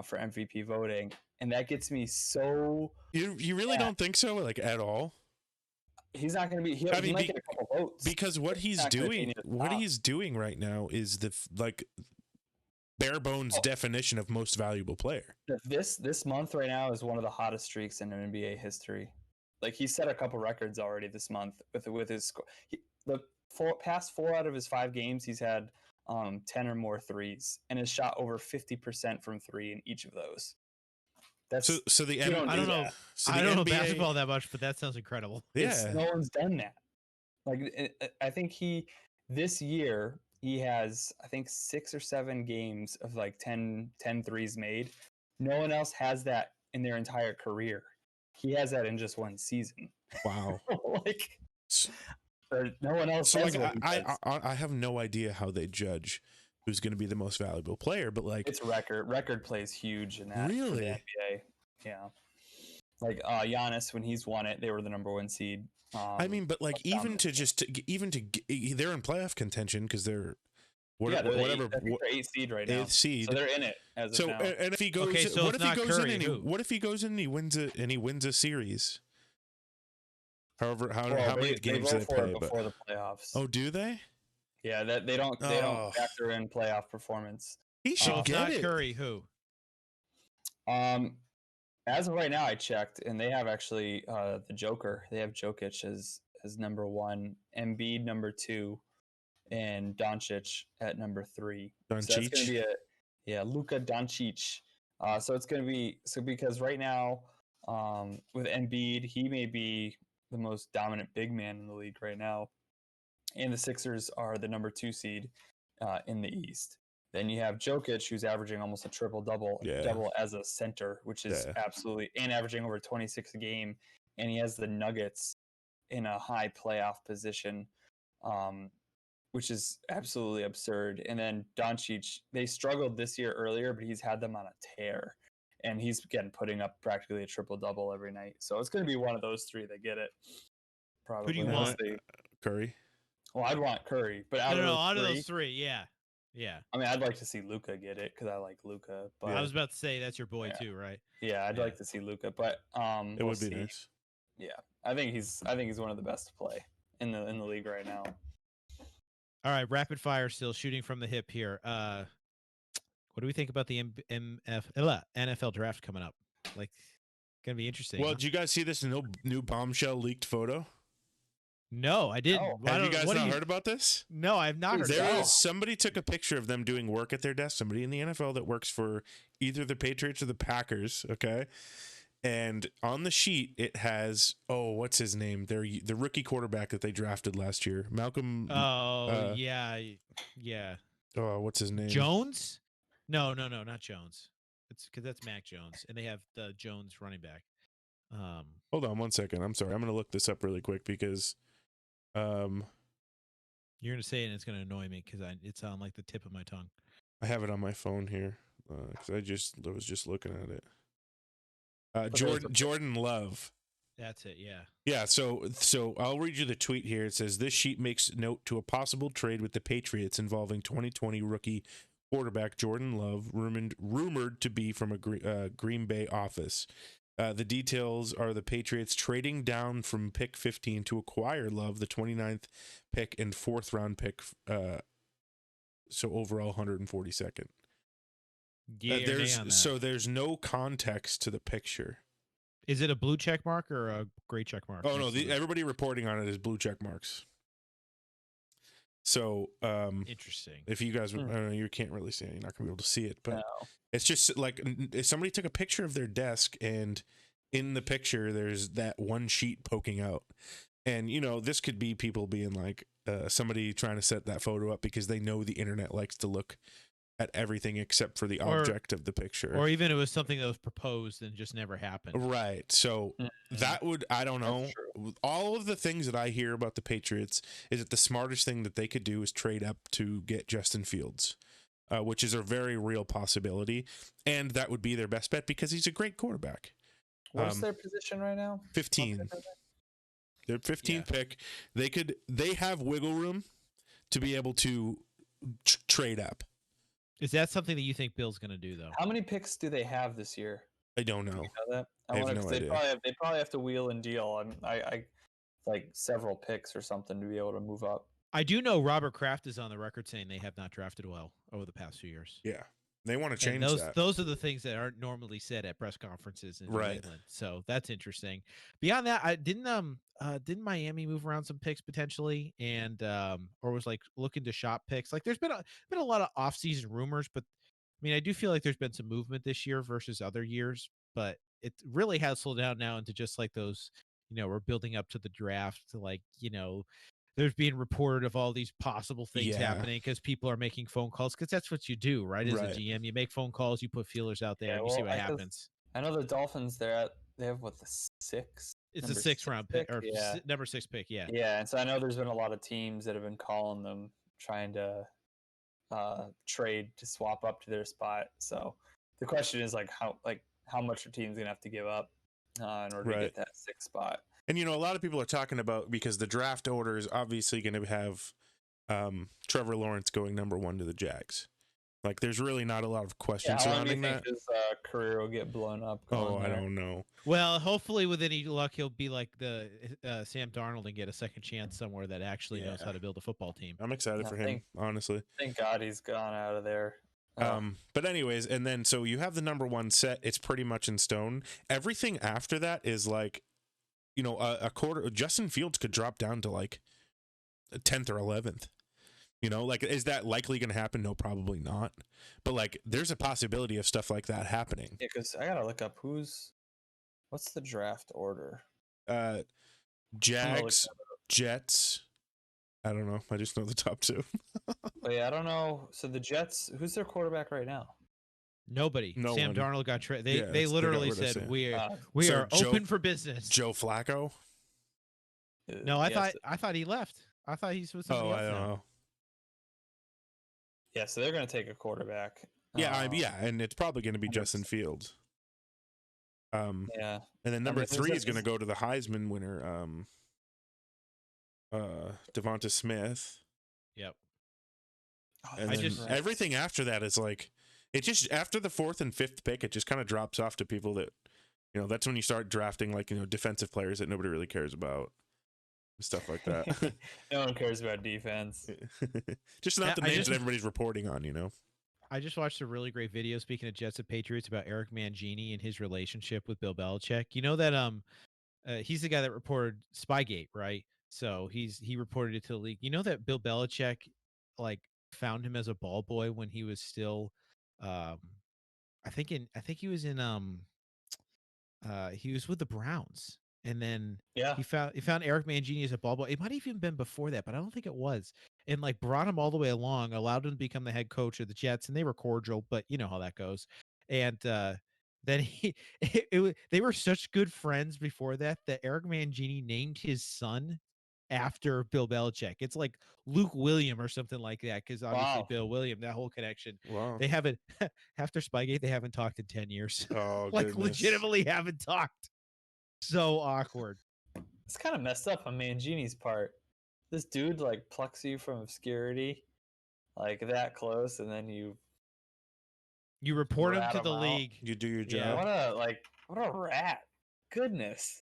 for MVP voting, and that gets me so. You really don't think so, like at all? He's not going to be. He might get a couple votes because what he's doing right now is the bare bones definition of most valuable player. This month right now is one of the hottest streaks in NBA history. Like he set a couple records already this month with his score. Past 4 out of his 5 games, he's had 10 or more threes and has shot over 50% from 3 in each of those. That's I don't know. So I don't know NBA, basketball that much, but that sounds incredible. Yeah, no one's done that. Like I think this year he has, I think, 6 or 7 games of like 10 threes made. No one else has that in their entire career. He has that in just one season. Wow. Or no one else. So I have no idea how they judge who's going to be the most valuable player, but like it's record plays huge in that. Really? For the NBA. Yeah. Like Giannis, when he's won it, they were the number 1 seed. I mean, but like even to they're in playoff contention because they're whatever they're 8th seed right now. 8th seed. So they're in it as of now. And if he goes, what if he goes in and he wins a series? However, how many games do they play before the playoffs? Oh, do they? Yeah, they don't factor in playoff performance. He should get it. Curry, who? As of right now, I checked, and they have actually the Joker. They have Jokic as number 1, Embiid number 2, and Doncic at number 3. Doncic. So that's going to be Luka Doncic. So it's going to be because right now with Embiid, he may be the most dominant big man in the league right now, and the Sixers are the number 2 seed in the East. Then you have Jokic, who's averaging almost a triple-double as a center, which is absolutely, and averaging over 26 a game. And he has the Nuggets in a high playoff position, which is absolutely absurd. And then Doncic, they struggled this year earlier, but he's had them on a tear. And he's, again, putting up practically a triple-double every night. So it's going to be one of those 3 that get it. Probably. Who do you want? Curry? Well, I'd want Curry. But out of those 3, yeah. Yeah. I mean, I'd like to see Luka get it because I like Luka. But I was about to say that's your boy too, right? Yeah, I'd like to see Luka, but it would be nice. Yeah, I think he's one of the best to play in the league right now. All right, rapid fire still shooting from the hip here. What do we think about the NFL draft coming up? Like, gonna be interesting. Well, did you guys see this new bombshell leaked photo? No, I didn't. Oh. Have you guys not heard about this? No, I've not heard about it. Somebody took a picture of them doing work at their desk, somebody in the NFL that works for either the Patriots or the Packers, okay? And on the sheet, it has, what's his name? The rookie quarterback that they drafted last year. Malcolm. Oh, yeah. Oh, what's his name? Jones? No, not Jones. It's because that's Mac Jones, and they have the Jones running back. Hold on 1 second. I'm sorry. I'm going to look this up really quick because... You're gonna say it and it's gonna annoy me because it's on like the tip of my tongue. I have it on my phone here because I was just looking at it. Jordan Love. That's it. Yeah. Yeah. So I'll read you the tweet here. It says this sheet makes note to a possible trade with the Patriots involving 2020 rookie quarterback Jordan Love, rumored to be from a Green Bay office. The details are the Patriots trading down from pick 15 to acquire Love, the 29th pick and 4th round pick. So overall 142nd. Yeah, there's no context to the picture. Is it a blue check mark or a gray check mark? Oh no, everybody reporting on it is blue check marks. So interesting. If you guys, I don't know, you can't really see it. You're not gonna be able to see it, but It's just like if somebody took a picture of their desk and in the picture there's that one sheet poking out. And, this could be people being like somebody trying to set that photo up because they know the internet likes to look at everything except for the object of the picture. Or even it was something that was proposed and just never happened. Right. So that would, I don't know. All of the things that I hear about the Patriots is that the smartest thing that they could do is trade up to get Justin Fields, which is a very real possibility. And that would be their best bet because he's a great quarterback. What's their position right now? 15. Their 15th pick. They have wiggle room to be able to trade up. Is that something that you think Bill's going to do, though? How many picks do they have this year? I don't know. Do you know that? I have no idea. They probably have to wheel and deal. I like several picks or something to be able to move up. I do know Robert Kraft is on the record saying they have not drafted well over the past few years. Yeah. They want to change that. Those are the things that aren't normally said at press conferences in New England. So that's interesting. Beyond that, didn't Miami move around some picks potentially, and or was like looking to shop picks? Like there's been a lot of offseason rumors, but I mean I do feel like there's been some movement this year versus other years, but it really has slowed down now into just like those, we're building up to the draft to like, there's being reported of all these possible things happening because people are making phone calls because that's what you do, right? As a GM, you make phone calls, you put feelers out there, and you see what happens. I know the Dolphins. They have what, the 6th? It's a 6th-round pick or number 6 pick, yeah. Yeah, and so I know there's been a lot of teams that have been calling them, trying to trade to swap up to their spot. So the question is how much are teams gonna have to give up in order to get that 6th spot? And, a lot of people are talking about, because the draft order is obviously going to have Trevor Lawrence going number 1 to the Jags. Like, there's really not a lot of questions surrounding that. His career will get blown up. I don't know. Well, hopefully with any luck, he'll be like the Sam Darnold and get a second chance somewhere that actually knows how to build a football team. I'm excited for him, honestly. Thank God he's gone out of there. But anyways, and then so you have the number 1 set. It's pretty much in stone. Everything after that is like, a quarter. Justin Fields could drop down to like 10th or 11th. Like, is that likely going to happen? No, probably not. But like, there's a possibility of stuff like that happening. Yeah, because I gotta look up what's the draft order? Jags, Jets. I don't know. I just know the top 2. Oh yeah, I don't know. So the Jets, who's their quarterback right now? Nobody. No Sam one. Darnold got traded. They literally said we are open for business. Joe Flacco. No, I thought he left. I thought he was somebody else. I don't know. Yeah, so they're going to take a quarterback. Yeah, and it's probably going to be Justin Fields. Yeah. And then number 3 is going to go to the Heisman winner, Devonta Smith. Yep. And everything after that is like, it just, after the 4th and 5th pick, it just kind of drops off to people that, that's when you start drafting like, defensive players that nobody really cares about. Stuff like that. No one cares about defense. Just not the names that everybody's reporting on, I just watched a really great video, speaking of Jets and Patriots, about Eric Mangini and his relationship with Bill Belichick. You know that he's the guy that reported Spygate, right? So he reported it to the league. You know that Bill Belichick like found him as a ball boy when he was still I think he was with the Browns. And then he found Eric Mangini as a ball boy. It might have even been before that, but I don't think it was. And like brought him all the way along, allowed him to become the head coach of the Jets, and they were cordial, but you know how that goes. And then they were such good friends before that Eric Mangini named his son after Bill Belichick. It's like Luke William or something like that, because obviously Bill William, that whole connection. Wow. They haven't after Spygate, they haven't talked in 10 years. Oh, like legitimately haven't talked. So awkward. It's kind of messed up on Mangini's part. This dude like plucks you from obscurity, like that close, and then you report him to the league. You do your job. Yeah, what a rat. Goodness.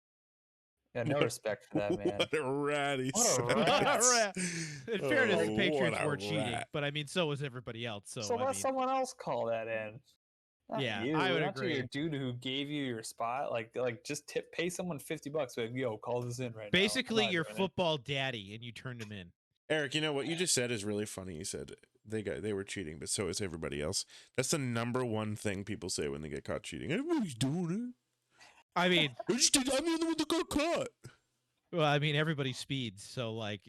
Yeah, no respect for that man. What a rat he said. What a rat. In fairness, the Patriots were cheating, but I mean, so was everybody else. So let someone else call that in. Not yeah, you. I would Not agree. Your dude who gave you your spot, like just pay someone $50. Like, yo, call this in right Basically, now. your football daddy, and you turned him in. Eric, you know what you just said is really funny. You said they were cheating, but so is everybody else. That's the number one thing people say when they get caught cheating. Everybody's doing I mean, it. I'm the only one that got caught. well, I mean, everybody speeds, so like,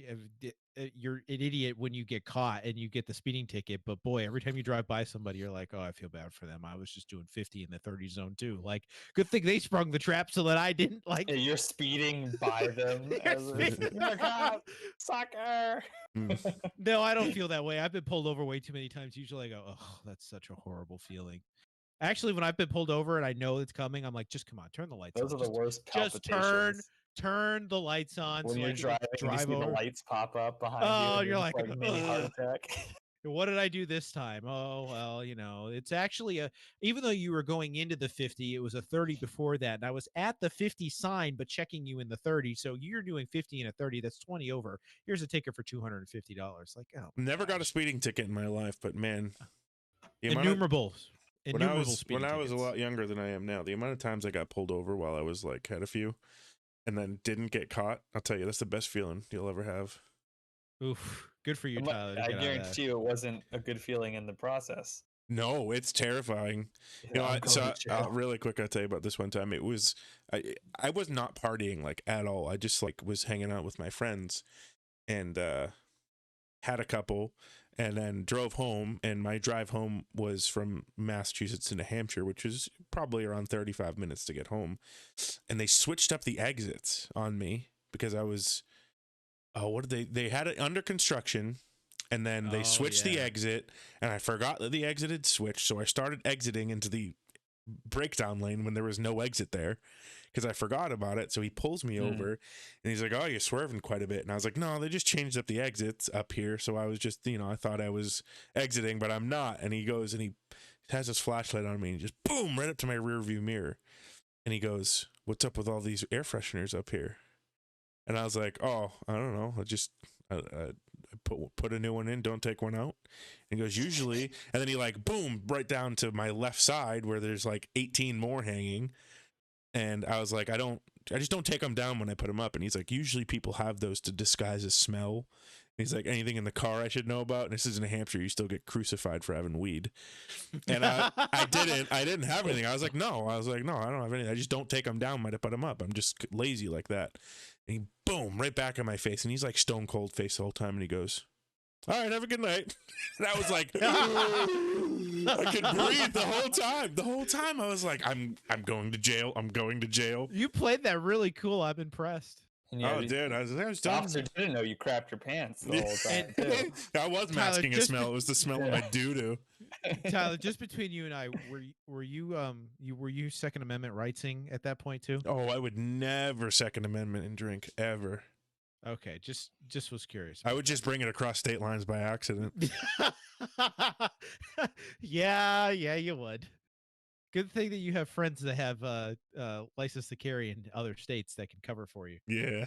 you're an idiot when you get caught and you get the speeding ticket. But boy, every time you drive by somebody, you're like, oh, I feel bad for them. I was just doing 50 in the 30 zone too. Like, good thing they sprung the trap so that I didn't. Like, Yeah, you're speeding by them. You're a cop, sucker. No, I don't feel that way. I've been pulled over way too many times. Usually, I go, oh, that's such a horrible feeling. Actually, when I've been pulled over and I know it's coming, I'm like, just come on, turn the lights Those on. are the worst Just palpitations. turn the lights on. When so you're I can driving, you drive see the over. lights pop up behind you. Oh, And you're just like, mini heart attack. What did I do this time? Oh, well, it's actually even though you were going into the 50, it was a 30 before that. And I was at the 50 sign, but checking you in the 30. So you're doing 50 and a 30. That's 20 over. Here's a ticket for $250. Like, oh, Never got a speeding ticket in my life, but man, innumerable when I was speeding a tickets. lot younger than I am now, the amount of times I got pulled over while I was like had a few, and then didn't get caught. I'll tell you, that's the best feeling you'll ever have. Oof, good for you, Tyler. I guarantee you, it wasn't a good feeling in the process. No, it's terrifying. Really quick, I'll tell you about this one time. It was I was not partying like at all. I just like was hanging out with my friends and had a couple and then drove home, and my drive home was from Massachusetts to New Hampshire, which is probably around 35 minutes to get home. And they switched up the exits on me because I was they had it under construction. And then they switched the exit, and I forgot that the exit had switched, so I started exiting into the breakdown lane when there was no exit there because I forgot about it. So he pulls me over, and he's like, oh, you're swerving quite a bit. And I was like, no, they just changed up the exits up here. So I was just, I thought I was exiting, but I'm not. And he goes, and he has his flashlight on me, and just boom, right up to my rear view mirror. And he goes, what's up with all these air fresheners up here? And I was like, oh, I don't know. I put a new one in, don't take one out. And he goes, usually, and then he like boom right down to my left side where there's like 18 more hanging. And I was like, I just don't take them down when I put them up. And he's like, usually people have those to disguise a smell. And he's like, anything in the car I should know about? And this is in New Hampshire, you still get crucified for having weed. And I didn't have anything. I was like, no, I don't have anything. I just don't take them down when I put them up. I'm just lazy like that. And he boom right back in my face, and he's like stone cold face the whole time, and he goes, all right, have a good night. And I was like, I could breathe the whole time I was like, I'm going to jail. You played that really cool. I'm impressed. Dude, I was done. The officer didn't know you crapped your pants the whole time too. I was masking a smell. It was the smell of my doo-doo. Tyler, just between you and I, were you Second Amendment rightsing at that point too? Oh, I would never Second Amendment and drink ever. Okay, just was curious. I would just bring it across state lines by accident. yeah, you would. Good thing that you have friends that have license to carry in other states that can cover for you. Yeah.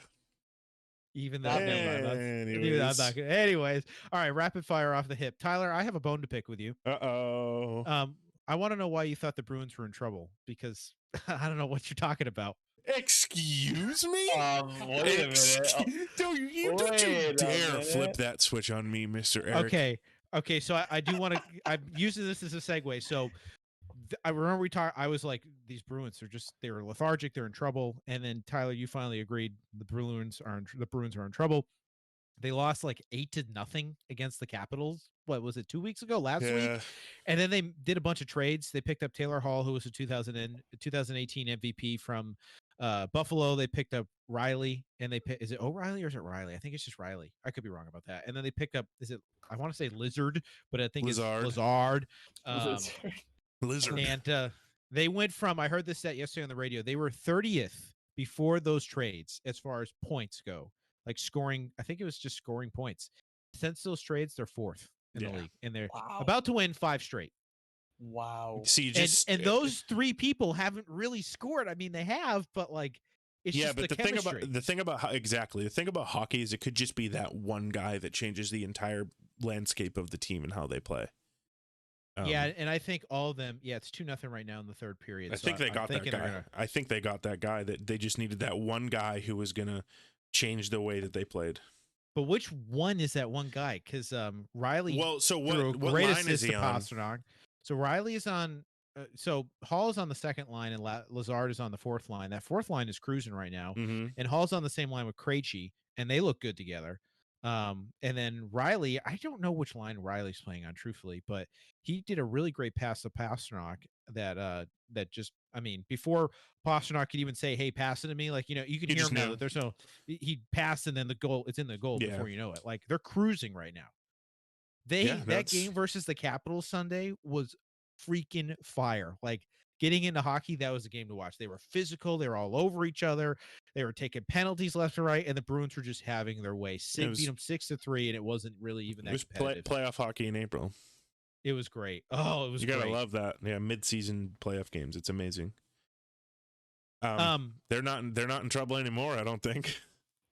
Even though, anyways, all right, rapid fire off the hip. Tyler, I have a bone to pick with you. Uh-oh. I want to know why you thought the Bruins were in trouble, because I don't know what you're talking about. Excuse me? Wait a minute. Don't you dare flip that switch on me, Mr. Eric. Okay. So I do want to. I'm using this as a segue. So I remember we talked. I was like, these Bruins they were lethargic. They're in trouble. And then Tyler, you finally agreed the Bruins are in trouble. They lost like 8-0 against the Capitals. What was it? 2 weeks ago, last week? And then they did a bunch of trades. They picked up Taylor Hall, who was a 2018 MVP from Buffalo. They picked up Riley, and is it O'Reilly or is it Riley? I think it's just Riley. I could be wrong about that. And then they picked up, I want to say Lizard, but I think it's Lazard. Lizard. And they went from, I heard this stat yesterday on the radio, they were 30th before those trades as far as points go. Like scoring, I think it was just scoring points. Since those trades, they're 4th in the league, and they're about to win 5 straight. Wow. See, and those 3 people haven't really scored. I mean, they have, but like, it's just but the thing about hockey is it could just be that one guy that changes the entire landscape of the team and how they play. And I think all of them. Yeah, it's 2-0 right now in the 3rd period. I think they got that guy. I think they got that guy that they just needed that one guy who was gonna change the way that they played. But which one is that one guy? Because Riley Well, so threw a what great line is assist he to on? Pasternak. So Riley is on. So Hall is on the second line, and Lazard is on the fourth line. That fourth line is cruising right now, Mm-hmm. and Hall's on the same line with Krejci, and they look good together. And then Riley, I don't know which line Riley's playing on, truthfully, but he did a really great pass to Pasternak that just, I mean, before Pasternak could even say, "Hey, pass it to me," like, you know, you can He hear just him now knew. that there's no, he passed and then the goal, it's in the goal Yeah. before you know it. Like, they're cruising right now. Yeah, That game versus the Capitals Sunday was freaking fire. Like, getting into hockey, that was a game to watch. They were physical, they were all over each other, they were taking penalties left and right, and the Bruins were just having their way. Beat them 6-3, and it wasn't really even It that was competitive. playoff hockey in April. It was great. Oh, it was You gotta great. love that. Yeah, mid-season playoff games. It's amazing. They're not in trouble anymore, I don't think.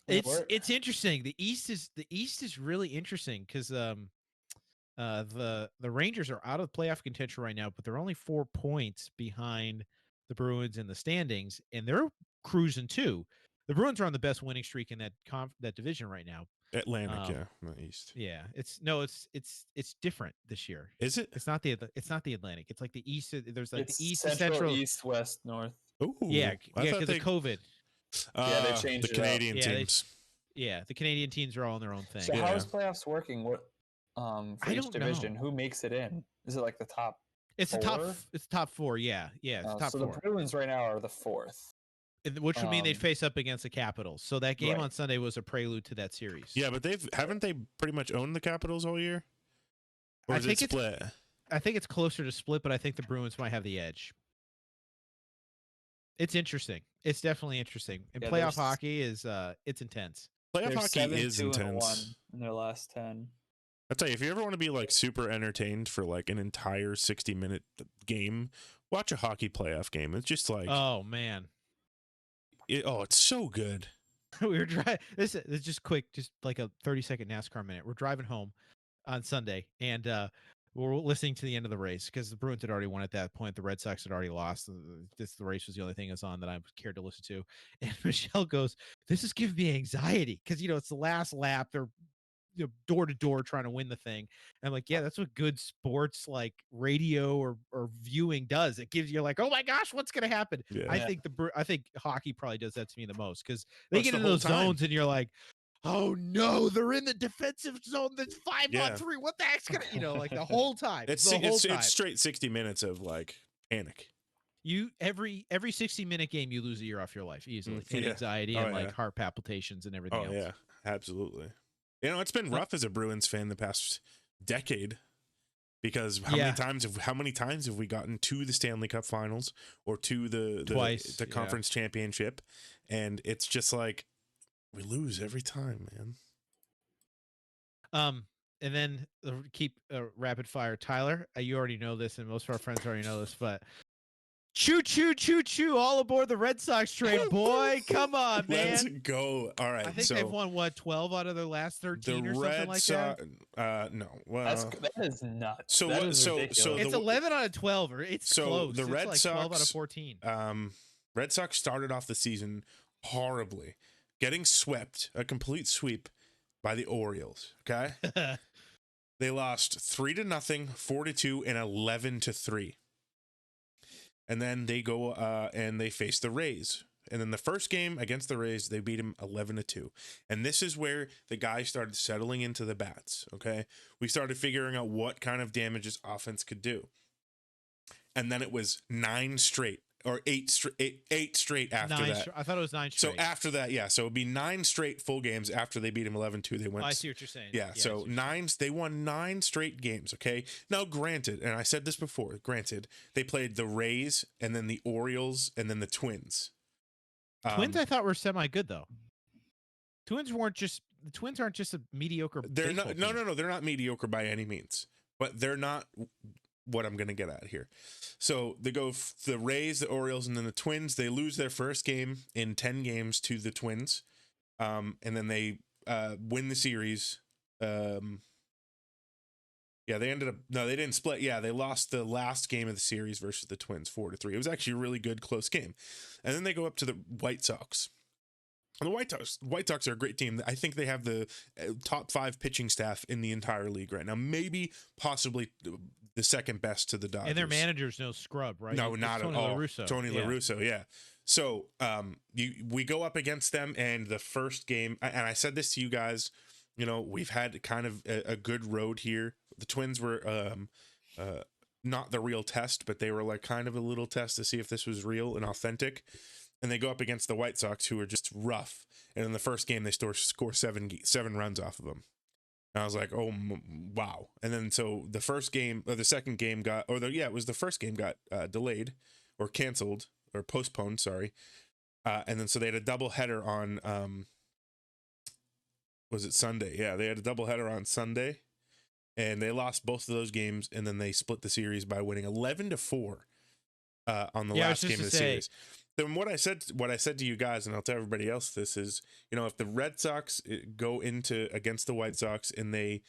It's interesting. The East is really interesting because the Rangers are out of playoff contention right now, but they're only 4 points behind the Bruins in the standings, and they're cruising too. The Bruins are on the best winning streak in that division right now. Atlantic, yeah, not East. Yeah, it's different this year. Is it? It's not the Atlantic. It's like the East. There's like It's the East, Central, East, West, North. Oh, yeah, because of COVID. They changed the Canadian teams. The Canadian teams are all on their own thing. So how is playoffs working? What for I each don't division? know. Who makes it in? Is it like the top? It's four? the top. It's top four. Yeah. It's top so four. the Bruins right now are the fourth, Which would mean they'd face up against the Capitals. So that game on Sunday was a prelude to that series. Yeah, but haven't they pretty much owned the Capitals all year? Or is it split? I think it's closer to split, but I think the Bruins might have the edge. It's interesting. It's definitely interesting. And playoff hockey is it's intense. Playoff hockey is intense. In their last 10. I'll tell you, if you ever want to be like super entertained for like an entire 60-minute game, watch a hockey playoff game. It's just like, oh man, it's so good. We were driving. This is just quick, just like a 30-second NASCAR minute. We're driving home on Sunday, and we're listening to the end of the race because the Bruins had already won at that point. The Red Sox had already lost. The race was the only thing that's on that I cared to listen to. And Michelle goes, "This is giving me anxiety because it's the last lap. They're door to door trying to win the thing." And I'm like, yeah, that's what good sports like radio or viewing does. It gives you like, oh my gosh, what's gonna happen? Yeah. I think hockey probably does that to me the most because they get into those zones and you're like, oh no, they're in the defensive zone. That's 5-on-3. What the heck's gonna, like the whole time. It's straight 60 minutes of like panic. Every 60-minute game, you lose a year off your life easily. And anxiety and like heart palpitations and everything else. Yeah, absolutely. It's been rough as a Bruins fan the past decade because how many times have we gotten to the Stanley Cup Finals or to the conference championship, and it's just like we lose every time, man. And then keep rapid fire. Tyler, you already know this, and most of our friends already know this, but choo choo choo choo! All aboard the Red Sox train, boy! Come on, man! Let's go! All right, I think they've won 12 out of their last 13 or something like that. No, well, that is nuts. So it's 11 out of 12, or it's close. The Red Sox 12 out of 14. Red Sox started off the season horribly, getting swept, a complete sweep by the Orioles. Okay, they lost 3-0, 4-2, and 11-3. And then they go and they face the Rays. And then the first game against the Rays, they beat them 11-2. And this is where the guys started settling into the bats, okay? We started figuring out what kind of damage this offense could do. And then it was 9 straight. Or 8 straight after that. I thought it was 9 straight. So after that, so it'd be 9 straight full games after they beat him 11-2. They went. I see what you're saying. Yeah, so they won 9 straight games. Okay, now granted, and I said this before. Granted, they played the Rays and then the Orioles and then the Twins. Twins, I thought were semi good though. Twins aren't just a mediocre. They're not. No. They're not mediocre by any means, but they're not what I'm going to get at here. So they go the Rays, the Orioles, and then the Twins. They lose their first game in 10 games to the Twins. And then they win the series. They ended up, no, they didn't split. Yeah, they lost the last game of the series versus the Twins 4-3. It was actually a really good close game. And then they go up to the White Sox. And the White Sox are a great team. I think they have the top 5 pitching staff in the entire league right now. Maybe, possibly the second best to the Dodgers. And their manager's no scrub, right? No, not Tony at all. La Russa. Tony La Russa, yeah. So we go up against them, and the first game, and I said this to you guys, we've had kind of a good road here. The Twins were not the real test, but they were like kind of a little test to see if this was real and authentic. And they go up against the White Sox, who are just rough. And in the first game, they score 7 runs off of them. And I was like, oh, wow. And then so the first game, or the second game it was the first game got delayed or canceled or postponed, sorry. And then so they had a doubleheader on, was it Sunday? Yeah, they had a doubleheader on Sunday. And they lost both of those games, and then they split the series by winning 11-4 on the last game of the series. Then what I said to you guys, and I'll tell everybody else this is, if the Red Sox go against the White Sox and they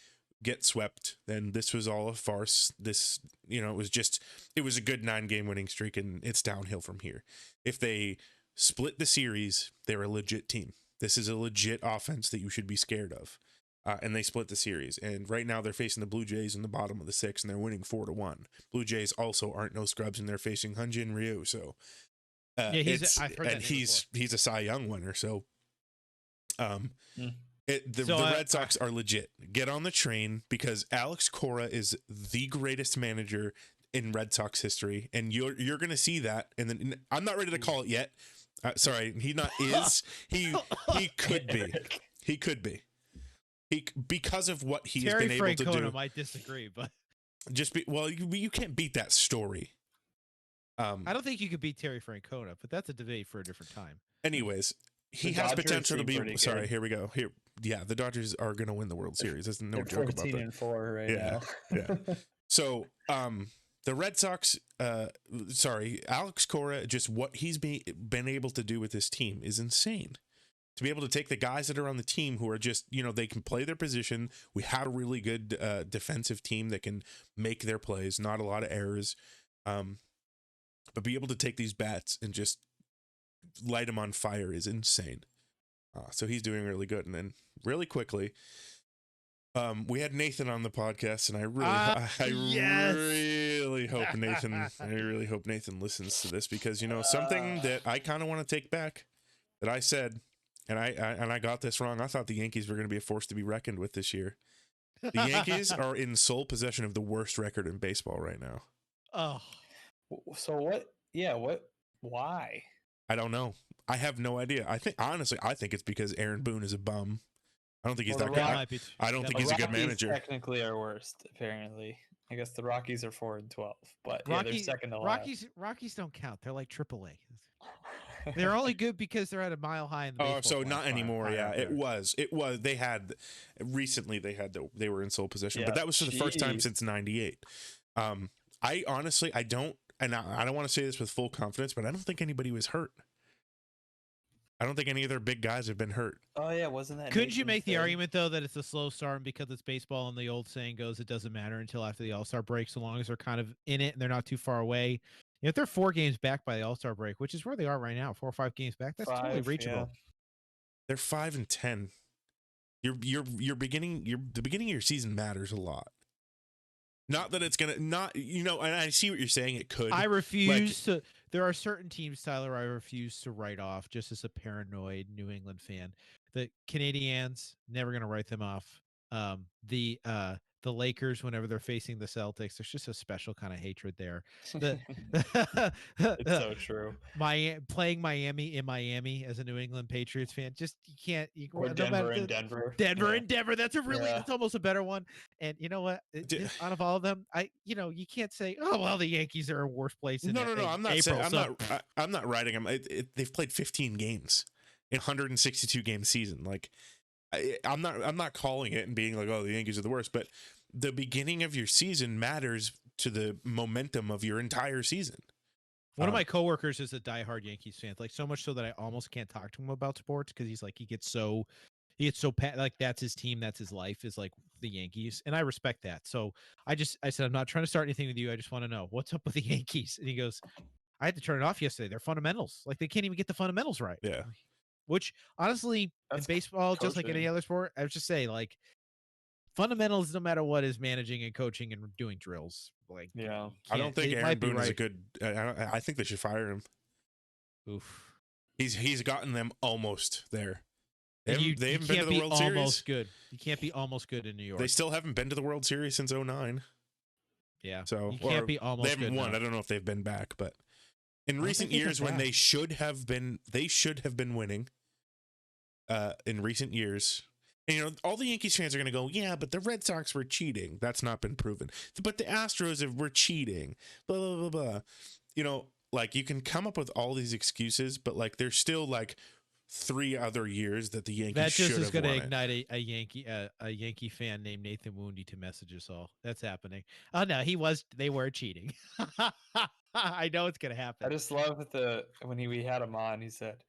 get swept, then this was all a farce. This, it was a good 9-game winning streak, and it's downhill from here. If they split the series, they're a legit team. This is a legit offense that you should be scared of. And they split the series. And right now they're facing the Blue Jays in the bottom of the 6th, and they're winning 4-1. Blue Jays also aren't no scrubs, and they're facing Hyun-Jin Ryu. So he's a Cy Young winner. So the Red Sox are legit. Get on the train, because Alex Cora is the greatest manager in Red Sox history, and you're going to see that. And then I'm not ready to call it yet. Sorry, he not is. He could be. He could be. Because of what he's been able to do. Terry Francona might disagree, but you can't beat that story. I don't think you could beat Terry Francona, but that's a debate for a different time. Anyways, he has potential to be. Sorry, here we go. The Dodgers are going to win the World Series. There's no joke about that. 14-4 right now. Yeah. So, the Red Sox, Alex Cora, just what he's been able to do with this team is insane. To be able to take the guys that are on the team who are just, they can play their position. We have a really good defensive team that can make their plays, not a lot of errors. But be able to take these bats and just light them on fire is insane. So he's doing really good. And then really quickly, we had Nathan on the podcast, and I really hope Nathan listens to this, because something that I kind of want to take back that I said, and I got this wrong. I thought the Yankees were going to be a force to be reckoned with this year. The Yankees are in sole possession of the worst record in baseball right now. Oh, so what? Yeah, what? Why? I don't know. I have no idea. I think it's because Aaron Boone is a bum. I don't think he's that good. I don't think he's a good manager. Technically, are worst. Apparently, I guess the Rockies are 4-12, but they're second to last. Rockies don't count. They're like AAA. They're only good because they're at a mile high in the baseball. Oh, so not anymore. Yeah, it was. They had recently. They were in sole possession, but that was for the first time since '98. I honestly, I don't want to say this with full confidence, but I don't think anybody was hurt. I don't think any of their big guys have been hurt. Oh yeah, wasn't that? Couldn't you make the argument though that it's a slow start, and because it's baseball, and the old saying goes, it doesn't matter until after the All-Star break, so long as they're kind of in it and they're not too far away. If they're 4 games back by the All-Star break, which is where they are right now, 4 or 5 games back, that's totally reachable. Yeah. They're 5-10. The beginning of your season matters a lot. Not that it's gonna and I see what you're saying. It could. I refuse to. There are certain teams, Tyler, I refuse to write off just as a paranoid New England fan. The Canadians, never gonna write them off. The Lakers, whenever they're facing the Celtics, there's just a special kind of hatred there. It's so true. Playing Miami in Miami as a New England Patriots fan, just you can't. Or Denver in Denver. Denver in Denver. That's it's almost a better one. And you know what? Out of all of them, you can't say, oh well, the Yankees are a worse place. No. I'm not saying. I'm not writing them. They've played 15 games in 162 game season. Like. I'm not calling it and being like, oh, the Yankees are the worst, but the beginning of your season matters to the momentum of your entire season. One of my coworkers is a diehard Yankees fan, like so much so that I almost can't talk to him about sports because he gets so like that's his team, that's his life is like the Yankees, and I respect that. So I said, I'm not trying to start anything with you. I just want to know what's up with the Yankees. And he goes, I had to turn it off yesterday. Their fundamentals, like they can't even get the fundamentals right. Yeah. Which honestly, in That's baseball, just like any coaching. other sport, I would just say like fundamentals, no matter what, is managing and coaching and doing drills. Like, Yeah. I don't think it Aaron might be Boone is a right. good. I think they should fire him. Oof. He's gotten them almost there. They And haven't, they you haven't been to can't the be World almost Series. good. You can't be almost good in New York. They still haven't been to the World Series since 09. Yeah. So You can't or be almost they haven't good won. now. I don't know if they've been back, but in don't recent think they've been years when back. they should have been winning. In recent years. And, you know, all the Yankees fans are going to go, yeah, but the Red Sox were cheating. That's not been proven. But the Astros were cheating. Blah, blah, blah, blah. You know, like, you can come up with all these excuses, but, like, there's still, like, 3 other years that the Yankees That just should is have going to won it. ignite a Yankee fan named Nathan Woondy to message us all. That's happening. Oh no, they were cheating. I know it's going to I happen. just love when we had him on, he said,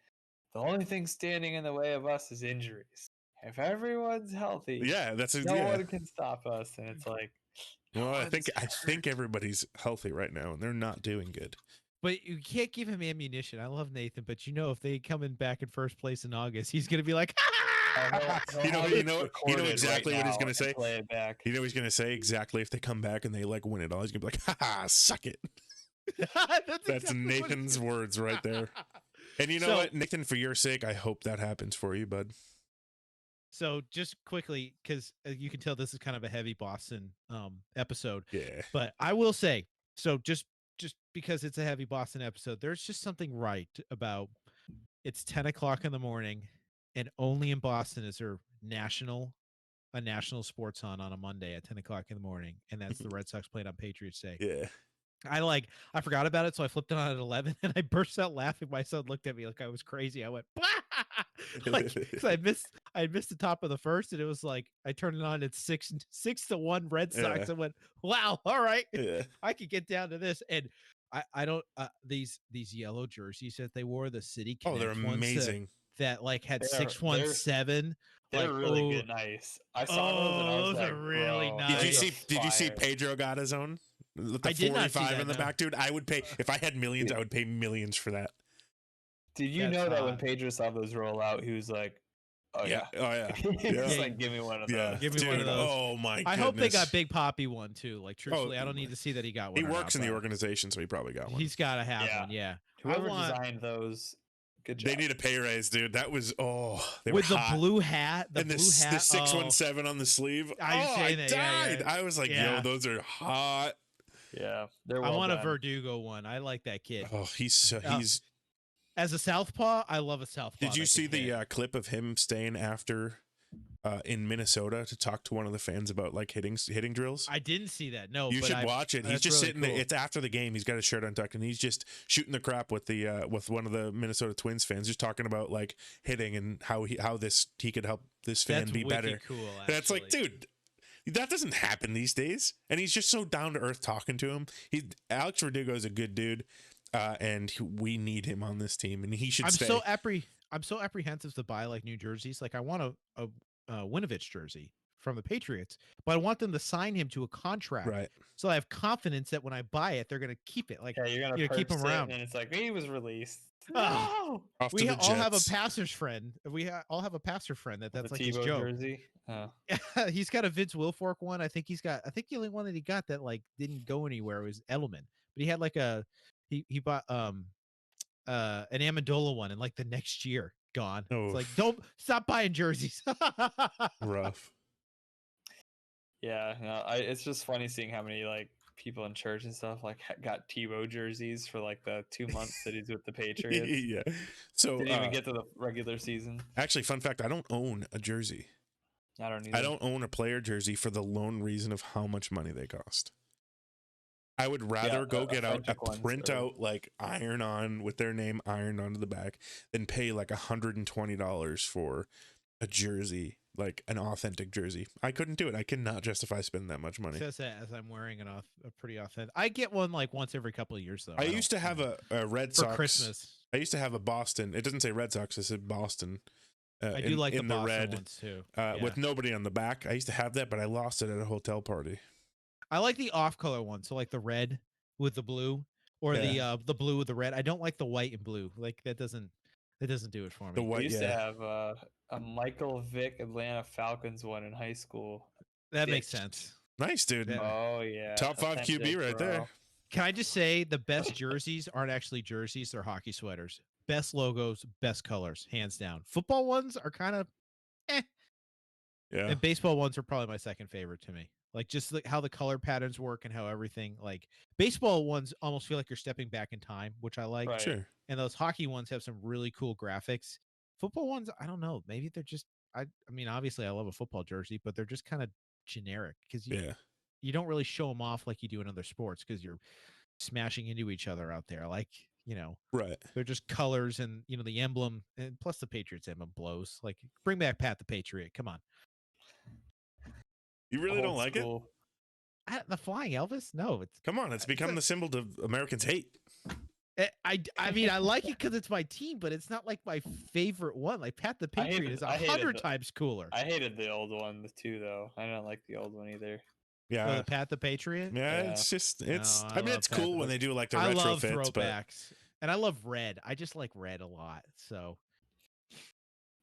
the only thing standing in the way of us is injuries. If everyone's healthy, Yeah, that's no yeah. one can stop us. And it's like, no Well, I one's think hurt. everybody's healthy right now, and they're not doing good. But you can't give him ammunition. I love Nathan, but you know if they come in back in first place in August, he's going to be like, He'll You know have it recorded exactly right what he's now gonna and say. play it back. You know what he's gonna say exactly if they come back and they like win it all. He's gonna be like, "Ha ha, suck it." That's exactly Nathan's words right there. And you know what, Nathan, for your sake, I hope that happens for you, bud. So just quickly, because you can tell this is kind of a heavy Boston episode. Yeah. But I will say, so just because it's a heavy Boston episode, there's just something right about it's 10 o'clock in the morning, and only in Boston is there a national sports on a Monday at 10 o'clock in the morning, and that's the Red Sox playing on Patriots Day. Yeah. I forgot about it, so I flipped it on at 11, and I burst out laughing. My son looked at me like I was crazy. I went, like, because I had missed the top of the first, and it was like I turned it on. It's 6-1 Red Sox. Yeah. I went, wow, all right, Yeah. I could get down to this. And I don't these yellow jerseys that they wore, the City Oh, they're Connect ones amazing. that like had They're- 617. They're Like, really good, nice. I saw those and I was those like, are really bro, nice. Did you see fire. Pedro got his own? With the I did not see 45 that, in the no. back, dude. I would pay if I had millions. I would pay millions for that. Did you That's know that when hot. Pedro saw those roll out, he was like, "Oh yeah, Oh yeah. He's Yeah. like, give me one of Yeah. those. Give me dude, one of those. Oh my goodness. I hope they got Big Poppy one too. Like, truthfully, I don't Oh, need to see that he got one. He or works not, in the but organization, so he probably got one. He's got to have Yeah. one. Yeah. Whoever I want, designed those, good job. They need a pay raise, dude. That was they with were the hot. blue hat, and the 617 on the sleeve. I was saying I that, yeah, died. yeah. I was like, Yeah. yo, those are hot. Yeah, they're I well want done. a Verdugo one. I like that kid. Oh, he's As a southpaw, I love a southpaw. Did you that see can hit. the clip of him staying after in Minnesota to talk to one of the fans about like hitting drills? I didn't see that. No, You but should watch it. He's that's just really sitting there. cool. It's after the game. He's got his shirt untucked and he's just shooting the crap with the with one of the Minnesota Twins fans, just talking about like hitting and how he could help this fan That's be wicked better. cool. And it's like, actually. dude, that doesn't happen these days. And he's just so down to earth talking to him. Alex Verdugo is a good dude, and we need him on this team, and he should stay. I'm so apprehensive to buy like new jerseys. Like, I want a Winovich jersey from the Patriots, but I want them to sign him to a contract, Right. so I have confidence that when I buy it, they're gonna keep it. Like, Yeah, you're gonna keep him purchase it, around. and it's like he was released. Oh, No, Off to we the all have a Jets. pastor's friend. We all have a pastor friend that's the like his Tebow joke. jersey. Oh. He's got a Vince Wilfork one. I think the only one that he got that like didn't go anywhere was Edelman. But he had like he bought an Amendola one, and like the next year gone. Oh, It's like, don't stop buying jerseys. rough. Yeah, no, it's just funny seeing how many like people in church and stuff like got Tebow jerseys for like the 2 months that he's with the Patriots. Yeah. So Didn't even get to the regular season. actually, fun fact: I don't own a jersey. I don't either. I don't own a player jersey for the lone reason of how much money they cost. I would rather go get out a authentic ones printout like iron on with their name ironed onto the back than pay like $120 for a jersey, like an authentic jersey. I couldn't do it. I cannot justify spending that much money. Says that as I'm wearing a pretty authentic. I get one like once every couple of years though. I used to have a Red Sox for Christmas. I used to have a Boston. It doesn't say Red Sox. It said Boston. I do like the Boston red ones too. with nobody on the back. I used to have that, but I lost it at a hotel party. I like the off-color one, so like the red with the blue, or the blue with the red. I don't like the white and blue. Like, that doesn't. It doesn't do it for The me. We white, used to yeah. have a Michael Vick Atlanta Falcons one in high school. That makes Ditched. sense. Nice, dude. Yeah. Oh yeah, Top 5 QB authentic, right bro. there. Can I just say the best jerseys aren't actually jerseys; they're hockey sweaters. Best logos, best colors, hands down. Football ones are kind of, Yeah. and baseball ones are probably my second favorite to me. Like just how the color patterns work and how everything. Like baseball ones almost feel like you're stepping back in time, which I like. Right. Sure. And those hockey ones have some really cool graphics. Football ones, I don't know. Maybe they're just. I mean, obviously, I love a football jersey, but they're just kind of generic because Yeah. you don't really show them off like you do in other sports because you're smashing into each other out there. Like, Right. they're just colors and, the emblem, and plus the Patriots emblem blows. Like, bring back Pat the Patriot. Come on. You really Old don't like it? school. The Flying Elvis? No. Come on, it's become the symbol of Americans' hate. I mean, I like it because it's my team, but it's not like my favorite one. Like, Pat the I hated- Patriot is I hated 100 the- times cooler. I hated the old one too, though. I don't like the old one either. Yeah. The Pat the Patriot? Yeah, Yeah. it's just No, I mean love it's Pat cool the when they do like the I retro love fits, but throwbacks. And I love red. I just like red a lot. So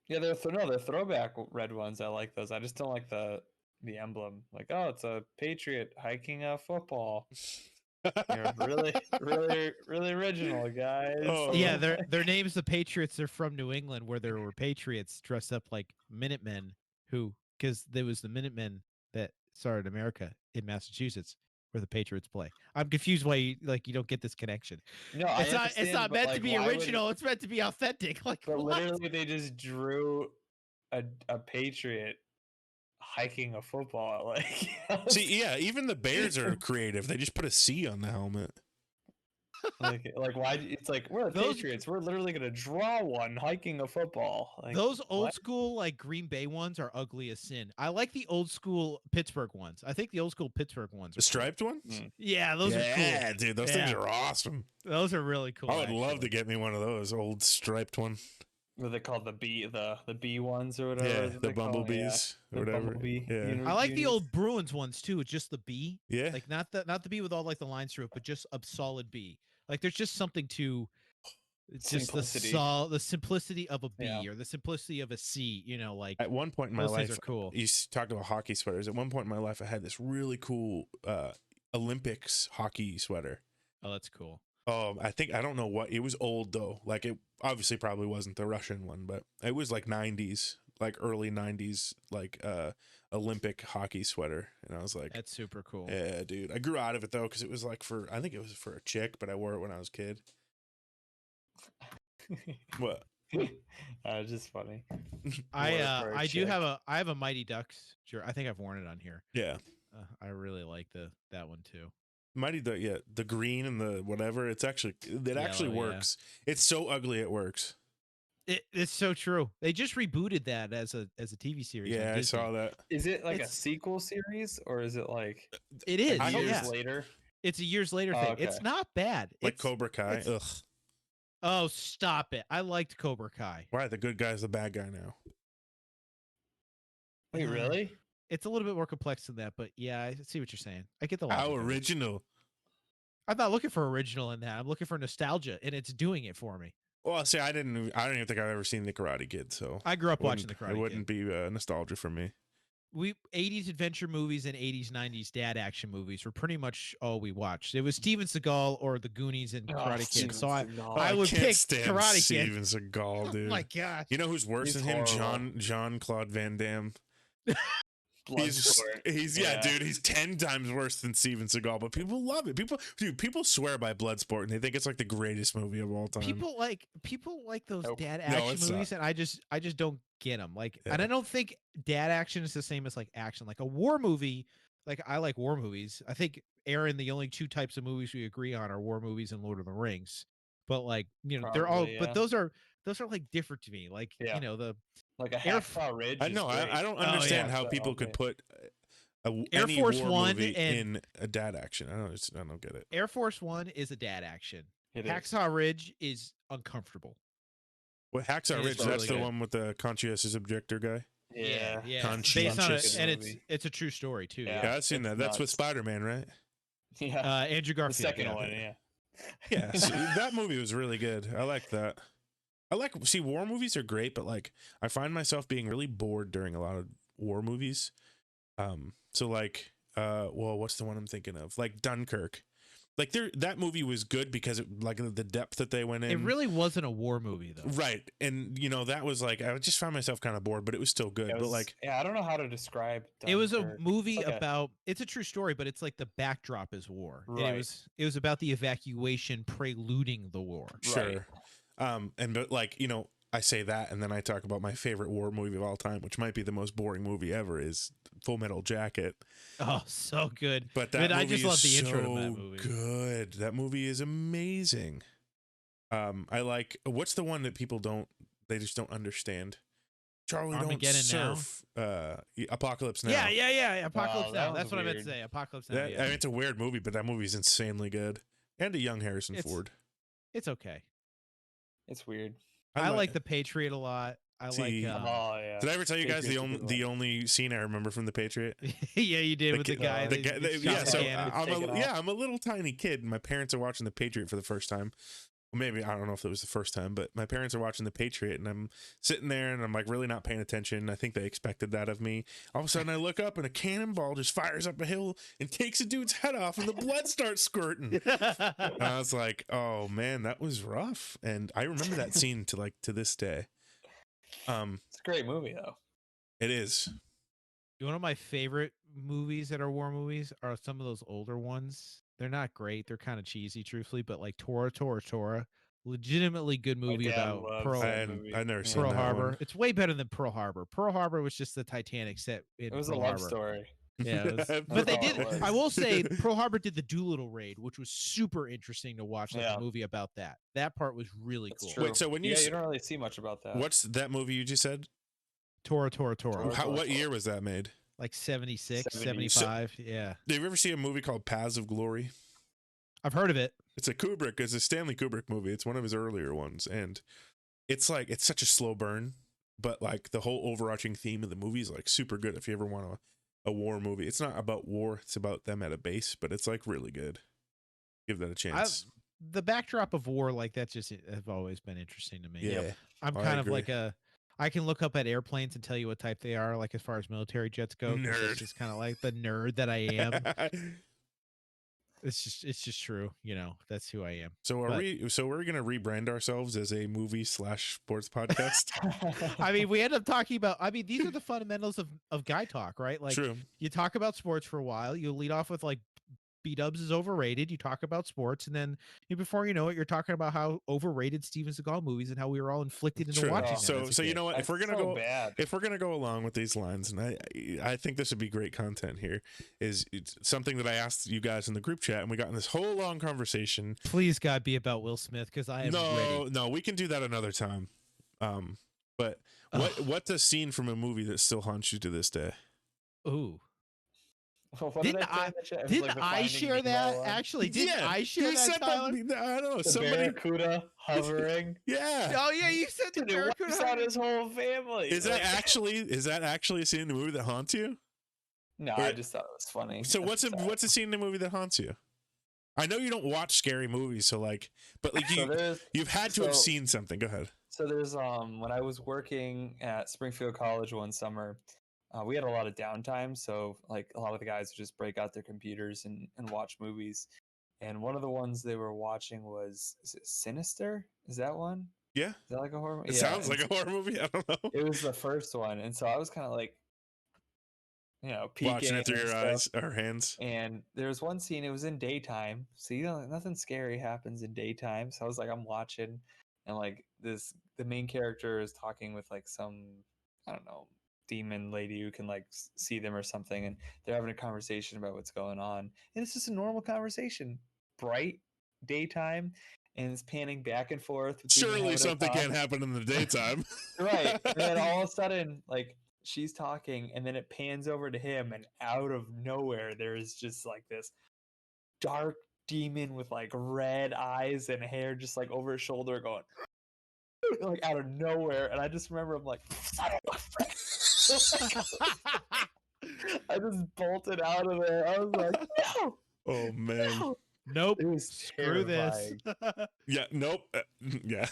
Yeah, they're throwback red ones. I like those. I just don't like the emblem. Like, oh, it's a patriot hiking a football. You're really, really, really original, guys. Oh. yeah, their names, the Patriots, are from New England, where there were Patriots dressed up like Minutemen, because there was the Minutemen that started America in Massachusetts, where the Patriots play. I'm confused why you don't get this connection. No, I It's not understand, but, meant to like, be why would- original. It's meant to be authentic. Like, But what? literally, they just drew a patriot hiking a football. Like, see, yeah, even the Bears are creative. They just put a C on the helmet. like why? It's like, we're the Those- Patriots. We're literally gonna draw one hiking a football. Like, Those old what? school like Green Bay ones are ugly as sin. I like the old school Pittsburgh ones. I think the old school Pittsburgh ones. The Are cool. striped ones? Mm. Yeah, those are cool. Yeah, dude, those things Yeah. are awesome. Those are really cool. I would love to actually. get me one of those old striped one. What are they called? The bee ones or whatever. Yeah, is what the they call 'em? bumblebees Yeah, or the whatever. bumblebee Yeah. I like the unis. old Bruins ones too. It's just the B, Yeah. like not the B with all like the lines through it, but just a solid B. Like there's just something to just Simplicity. the simplicity of a B Yeah. or the simplicity of a C. Like At one point in my those life, things are cool. you talk about hockey sweaters. At one point in my life, I had this really cool Olympics hockey sweater. Oh, that's cool. I don't know what it was old though. Like it obviously probably wasn't the Russian one, but it was like 90s, like early 90s, like Olympic hockey sweater. And I was like, That's super cool. yeah, dude. I grew out of it though because it was like I think it was for a chick, but I wore it when I was a kid. What? Just funny. I do have a Mighty Ducks shirt. I think I've worn it on here. Yeah. I really like that one too. Mighty Duck, yeah, the green and the whatever. It actually Yellow, yeah. works. It's so ugly it works. It's so true. They just rebooted that as a TV series. on Yeah, I Disney. saw that. Is it like a It's- sequel series or is it like It is. hope years Yeah. later? It's a years later Oh, thing. okay. It's not bad. Like It's- Cobra Kai. it's- Ugh. Oh, stop it! I liked Cobra Kai. Why the good guy's the bad guy now? Wait, Uh, really? It's a little bit more complex than that, but yeah, I see what you're saying. I get the How logic of it. original. I'm not looking for original in that. I'm looking for nostalgia, and it's doing it for me. Well, see, I don't even think I've ever seen The Karate Kid, so I grew up it watching the wouldn't- Karate It wouldn't Kid. be nostalgia for me. 80s adventure movies and 80s 90s dad action movies were pretty much all we watched. It was Steven Seagal or the Goonies and Karate Kid. Steven So Seagal. I would can't pick stand Karate Kid. Steven Seagal, Oh dude. my gosh. You know who's worse He's than him? horrible. Jean-Claude Van Damme. Bloodsport. He's dude, he's 10 times worse than Steven Seagal, but people love it. People swear by Bloodsport and they think it's like the greatest movie of all time. People like those Nope. dad No, action it's movies, and I just don't get them. Like, and Yeah. I don't think dad action is the same as like action. Like a war movie, like I like war movies. I think Aaron, the only two types of movies we agree on are war movies and Lord of the Rings. But like, they're all. Probably, But yeah. those are like different to me. Like, Yeah. the Like a Air Hacksaw Ridge. I is know. great. I don't Oh, understand yeah. how So, people could okay. put Air any Force war One movie and- in a dad action. I don't get it. Air Force One is a dad action. It is. Hacksaw Ridge is uncomfortable. What Hacksaw It is Ridge? That's really the good. one with the conscientious objector guy. Yeah. yeah. Conscientious. Based on Conscientious and movie. it's a true story too. Yeah. Yeah, I've seen it's that. That's with nuts. Spider-Man, right? Yeah. Andrew The Garfield. second yeah. one, yeah. Yeah, so that movie was really good. I liked that. war movies are great, but like I find myself being really bored during a lot of war movies. So like well, what's the one I'm thinking of? Like Dunkirk. Like that movie was good because it, like the depth that they went in. It really wasn't a war movie though. Right. And you know, that was like I just found myself kind of bored, but it was still good. But like I don't know how to describe It was a Dunkirk. movie It's like about it's a true story, but it's like the backdrop is war. And Right. it was about the evacuation preluding the war. Sure. And but like, you know, I say that and then I talk about my favorite war movie of all time, which might be the most boring movie ever, is Full Metal Jacket. Oh, so good. But that movie I just love the is intro so to that movie. good. That movie is amazing. I like, what's the one that people they just don't understand? Charlie Armageddon Don't Surf. Apocalypse Now. Yeah. Apocalypse Wow, Now. that That's was what I meant to weird. say. Apocalypse Now. I mean, it's a weird movie, but that movie is insanely good. And a young Harrison Ford. It's okay. It's weird. I like The Patriot a lot. I See, like. Oh yeah. Did I ever tell you guys Patriot's a good the one. only scene I remember from The Patriot? Yeah, you did with the guy. Yeah, so cannon. I'm a little tiny kid. My parents are watching The Patriot for the first time. Maybe, I don't know if it was the first time, but my parents are watching The Patriot, and I'm sitting there, and I'm like really not paying attention. I think they expected that of me. All of a sudden, I look up, and a cannonball just fires up a hill and takes a dude's head off, and the blood starts squirting. And I was like, oh man, that was rough. And I remember that scene to this day. It's a great movie though. It is. One of my favorite movies that are war movies are some of those older ones. They're not great. They're kind of cheesy, truthfully, but like Tora, legitimately good movie dad about loves Pearl, that movie. I've never seen Pearl that Harbor. one. It's way better than Pearl Harbor. Pearl Harbor was just the Titanic set in It was Pearl a love Harbor. story. Yeah, it was, That's but they all did. it was. I will say, Pearl Harbor did the Doolittle raid, which was super interesting to watch. Like Yeah. a movie about that. That part was really That's cool. true. Wait, so when you you don't really see much about that. what's that movie you just said? Tora. What year was that made? Like 76, 70. 75. Yeah, Did you ever see a movie called Paths of Glory? I've heard of it. It's a Stanley Kubrick movie. It's one of his earlier ones, and it's such a slow burn, but like the whole overarching theme of the movie is like super good. If you ever want a war movie, it's not about war; it's about them at a base, but it's like really good. Give that a chance. The backdrop of war, like that, just have always been interesting to me. Yeah, I'm I kind of agree. like I can look up at airplanes and tell you what type they are, like as far as military jets go. 'Cause Nerd. It's just kind of like the nerd that I am. It's just true. You know, that's who I am. So we're gonna rebrand ourselves as a movie/sports podcast. I mean, we end up talking about. I mean, these are the fundamentals of guy talk, right? Like, True. you talk about sports for a while. You lead off with like B-dubs is overrated. You talk about sports, and then before you know it, you're talking about how overrated Steven Seagal movies and how we were all inflicted into True. watching Oh, them. So you know what? If That's we're gonna so go bad. if we're gonna go along with these lines, and I think this would be great content here, is it's something that I asked you guys in the group chat, and we got in this whole long conversation. Please, God, be about Will Smith because I am ready. No, we can do that another time. But what's a scene from a movie that still haunts you to this day? Ooh. What Didn't did I say in the chat? It was Didn't like the I Finding share Nemo that? one. Actually, didn't I share you that, said Tyler? I don't know. The Somebody. barracuda hovering. Yeah. Oh yeah, you said the Dude, it Barracuda. wipes out his whole family. Is that actually a scene in the movie that haunts you? No, or- I just thought it was funny. So That's sad. what's a scene in the movie that haunts you? I know you don't watch scary movies, so but you've had to have seen something. Go ahead. So there's when I was working at Springfield College one summer, we had a lot of downtime. So like a lot of the guys would just break out their computers and watch movies. And one of the ones they were watching was, is it Sinister? Is that one? Yeah. Is that like a horror movie? It sounds like a horror movie. I don't know. It was the first one, and so I was kind of like, Watching it through and your stuff. eyes or hands. And there was one scene, it was in daytime. So, nothing scary happens in daytime. So I was like, I'm watching, and like the main character is talking with like some, I don't know, demon lady who can like see them or something. And they're having a conversation about what's going on. And it's just a normal conversation, bright daytime. And it's panning back and forth. between them Surely having a something talk. can't happen in the daytime. Right. And then all of a sudden, like, she's talking, and then it pans over to him, and out of nowhere, there is just like this dark demon with like red eyes and hair just like over his shoulder going like out of nowhere. And I just remember I'm like, I just bolted out of there. I was like, no. Oh man. No. Nope. It was Screw this. terrifying. Yeah. Nope. Yeah.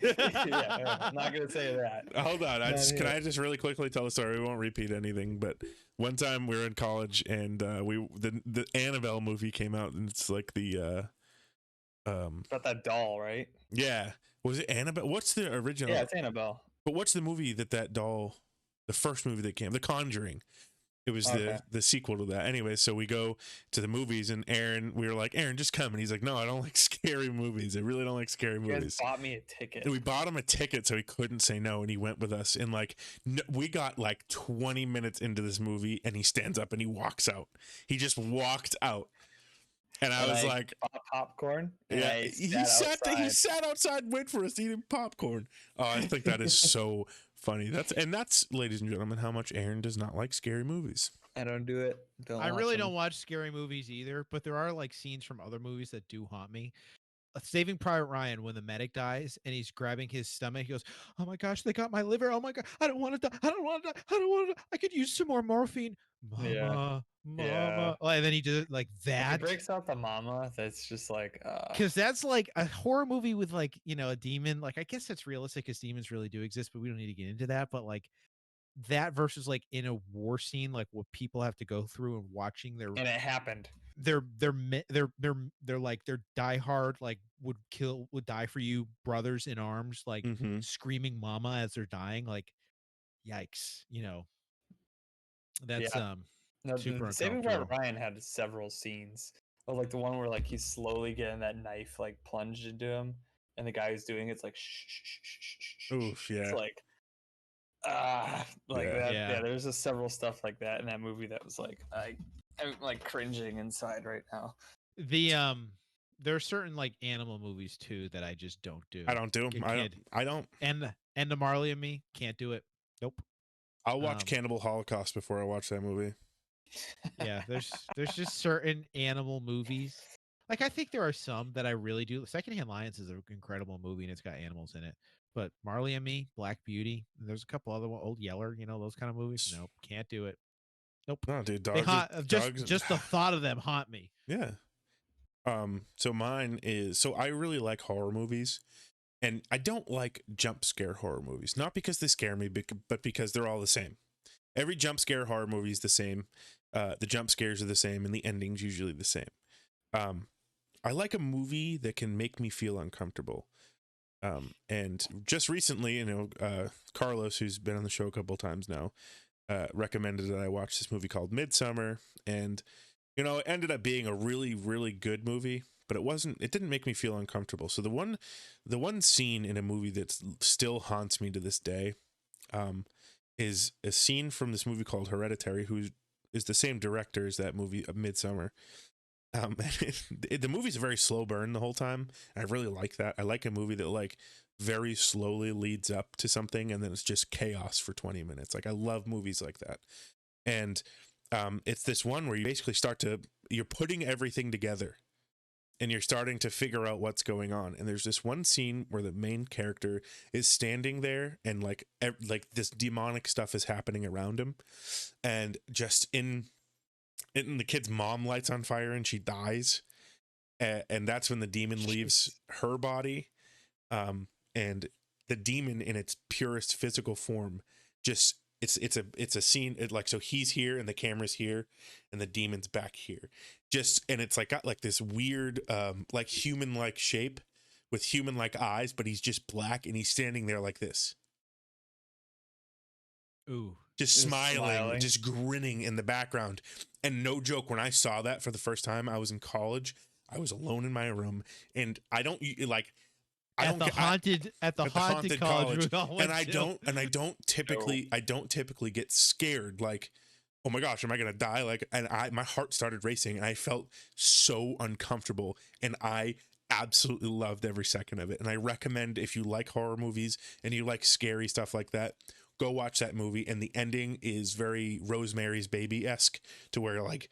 Yeah, I'm not gonna say that. Hold on, can here. I just really quickly tell a story? We won't repeat anything, but one time we were in college and the Annabelle movie came out, and it's like the About that doll, right? yeah, was it Annabelle? What's the original? Yeah, it's Annabelle. But what's the movie that doll? The first movie that came, The Conjuring. It was Okay. the sequel to that. Anyway, so we go to the movies, and we were like, Aaron, just come. And he's like, no, I don't like scary movies. I really don't like scary You guys movies. bought me a ticket. And we bought him a ticket so he couldn't say no, and he went with us. And like, we got like 20 minutes into this movie, and he stands up and he walks out. He just walked out. And I was like, bought popcorn. yeah, he sat outside and waited for us eating popcorn. Oh, I think that is so funny. That's, ladies and gentlemen, how much Aaron does not like scary movies. I don't do it. I really don't watch scary movies either, but there are like scenes from other movies that do haunt me. Saving Private Ryan, when the medic dies and he's grabbing his stomach, he goes, "Oh my gosh, they got my liver! Oh my god, I don't want to die! I don't want to die! I don't want to die! I could use some more morphine, mama, mama." Yeah. Oh, and then he did it like that. He breaks out the mama. That's just like, because that's like a horror movie with like, you know, a demon. Like, I guess that's realistic because demons really do exist, but we don't need to get into that. But like that versus like in a war scene, like what people have to go through and watching their and it happened. they're like their diehard like would die for you brothers in arms, like screaming mama as they're dying, like yikes, you know. That's No, super Saving uncomfortable. Private Ryan had several scenes. Oh, like the one where like he's slowly getting that knife like plunged into him, and the guy who's doing it's like shh, shh, shh, shh, shh, shh, Oof, yeah. It's like like Yeah. that. Yeah. Yeah, there's just several stuff like that in that movie that was like I'm like cringing inside right now. The there are certain like animal movies too that I just don't do. I don't do them. I don't. And the Marley and Me, can't do it. Nope. I'll watch Cannibal Holocaust before I watch that movie. Yeah, there's just certain animal movies. Like, I think there are some that I really do. Secondhand Lions is an incredible movie and it's got animals in it. But Marley and Me, Black Beauty, and there's a couple other ones, Old Yeller, you know, those kind of movies. Nope, can't do it. Nope. No, dude, just the thought of them haunt me. Yeah. So mine is, so I really like horror movies, and I don't like jump scare horror movies. Not because they scare me, but because they're all the same. Every jump scare horror movie is the same. The jump scares are the same, and the ending's usually the same. I like a movie that can make me feel uncomfortable. And just recently, you know, Carlos, who's been on the show a couple times now, recommended that I watch this movie called Midsummer, and you know, it ended up being a really, really good movie, but it didn't make me feel uncomfortable. So the one scene in a movie that still haunts me to this day, is a scene from this movie called Hereditary, who is the same director as that movie, Midsummer. The movie's a very slow burn the whole time. I really like that. I like a movie that like very slowly leads up to something and then it's just chaos for 20 minutes. Like, I love movies like that. And it's this one where you basically you're putting everything together and you're starting to figure out what's going on. And there's this one scene where the main character is standing there and like this demonic stuff is happening around him, and just in the kid's mom lights on fire and she dies, and that's when the demon leaves her body, and the demon in its purest physical form just it's a scene, so he's here and the camera's here and the demon's back here, and it's like got like this weird like human like shape with human like eyes, but he's just black and he's standing there like this. Ooh. Just smiling, just grinning in the background. And no joke, when I saw that for the first time, I was in college. I was alone in my room, and I don't like. At the haunted college, and I don't typically get scared. Like, oh my gosh, am I gonna die? Like, and my heart started racing, and I felt so uncomfortable, and I absolutely loved every second of it. And I recommend, if you like horror movies and you like scary stuff like that, go watch that movie. And the ending is very Rosemary's Baby-esque, to where like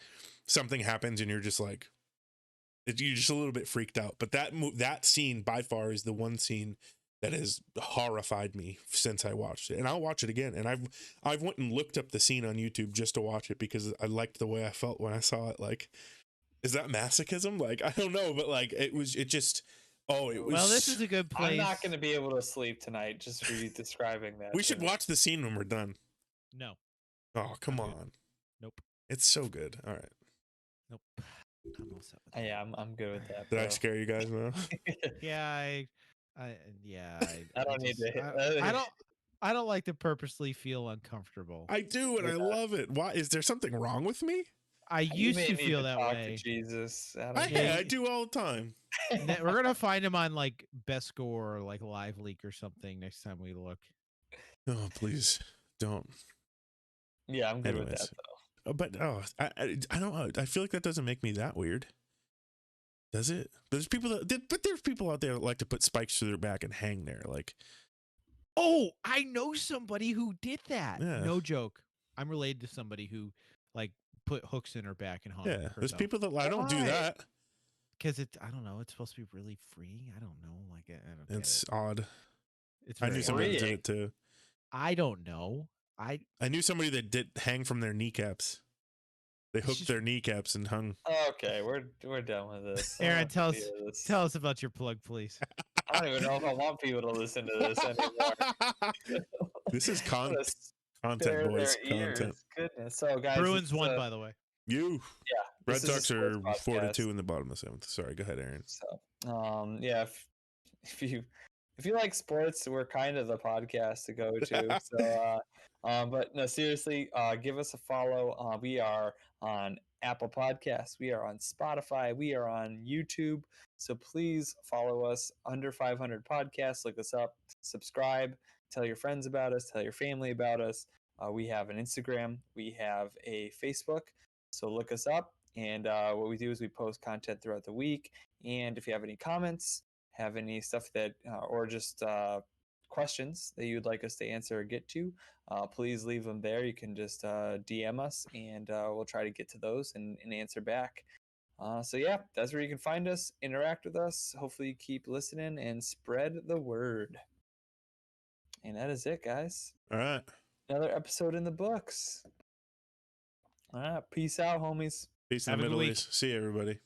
something happens and you're just like, you're just a little bit freaked out. But that scene by far is the one scene that has horrified me since I watched it. And I'll watch it again. And I've went and looked up the scene on YouTube just to watch it because I liked the way I felt when I saw it. Like, is that masochism? Like, I don't know, but like it Oh, it was. Well, this is a good place. I'm not going to be able to sleep tonight just for you describing that. We should watch the scene when we're done. No. Oh, come I'm good. on. Nope. It's so good. All right. Nope. I'm all set with that. Yeah, I'm good with that. Did bro. I scare you guys now? Yeah, I don't need to hit. I don't like to purposely feel uncomfortable. I do, and I love it. Why? Is there something wrong with me? I You used may to need feel that talk way. To Jesus. I do all the time. We're gonna find him on like Best Score or like Live Leak or something next time we look. Oh, please don't. Yeah, I'm good with Anyways. that though. But I don't know. I feel like that doesn't make me that weird. Does it? There's people out there that like to put spikes through their back and hang there. Like, oh, I know somebody who did that. Yeah. No joke. I'm related to somebody who like put hooks in her back and hung. yeah, there's herself. people that I don't do Why? that. Because I don't know. It's supposed to be really freeing. I don't know. Like I don't get It's it. odd. It's I very knew somebody that freeing. did it too. I don't know. I knew somebody that did hang from their kneecaps. They hooked just- their kneecaps and hung. Okay, we're done with this. I don't Aaron, have to tell us hear this. tell us about your plug, please. I don't even know if I want people to listen to this anymore. This is I'm gonna content, spare boys. their ears. Content. Goodness. So guys, Bruins this is won, a- by the way. You. Yeah, Red this is a Sox are sports 4-2 podcast. in the bottom of the 7th. Sorry, go ahead, Aaron. So, yeah, if you like sports, we're kind of the podcast to go to. So, but no, seriously, give us a follow. We are on Apple Podcasts. We are on Spotify. We are on YouTube. So please follow us. Under 500 Podcasts. Look us up. Subscribe. Tell your friends about us. Tell your family about us. We have an Instagram. We have a Facebook. So look us up. And what we do is we post content throughout the week. And if you have any comments, have any stuff that, or just questions that you'd like us to answer or get to, please leave them there. You can just DM us and we'll try to get to those and answer back. So yeah, that's where you can find us, interact with us. Hopefully you keep listening and spread the word. And that is it, guys. All right. Another episode in the books. All right, peace out, homies. Peace in Have the a good Middle week. East. See you, everybody.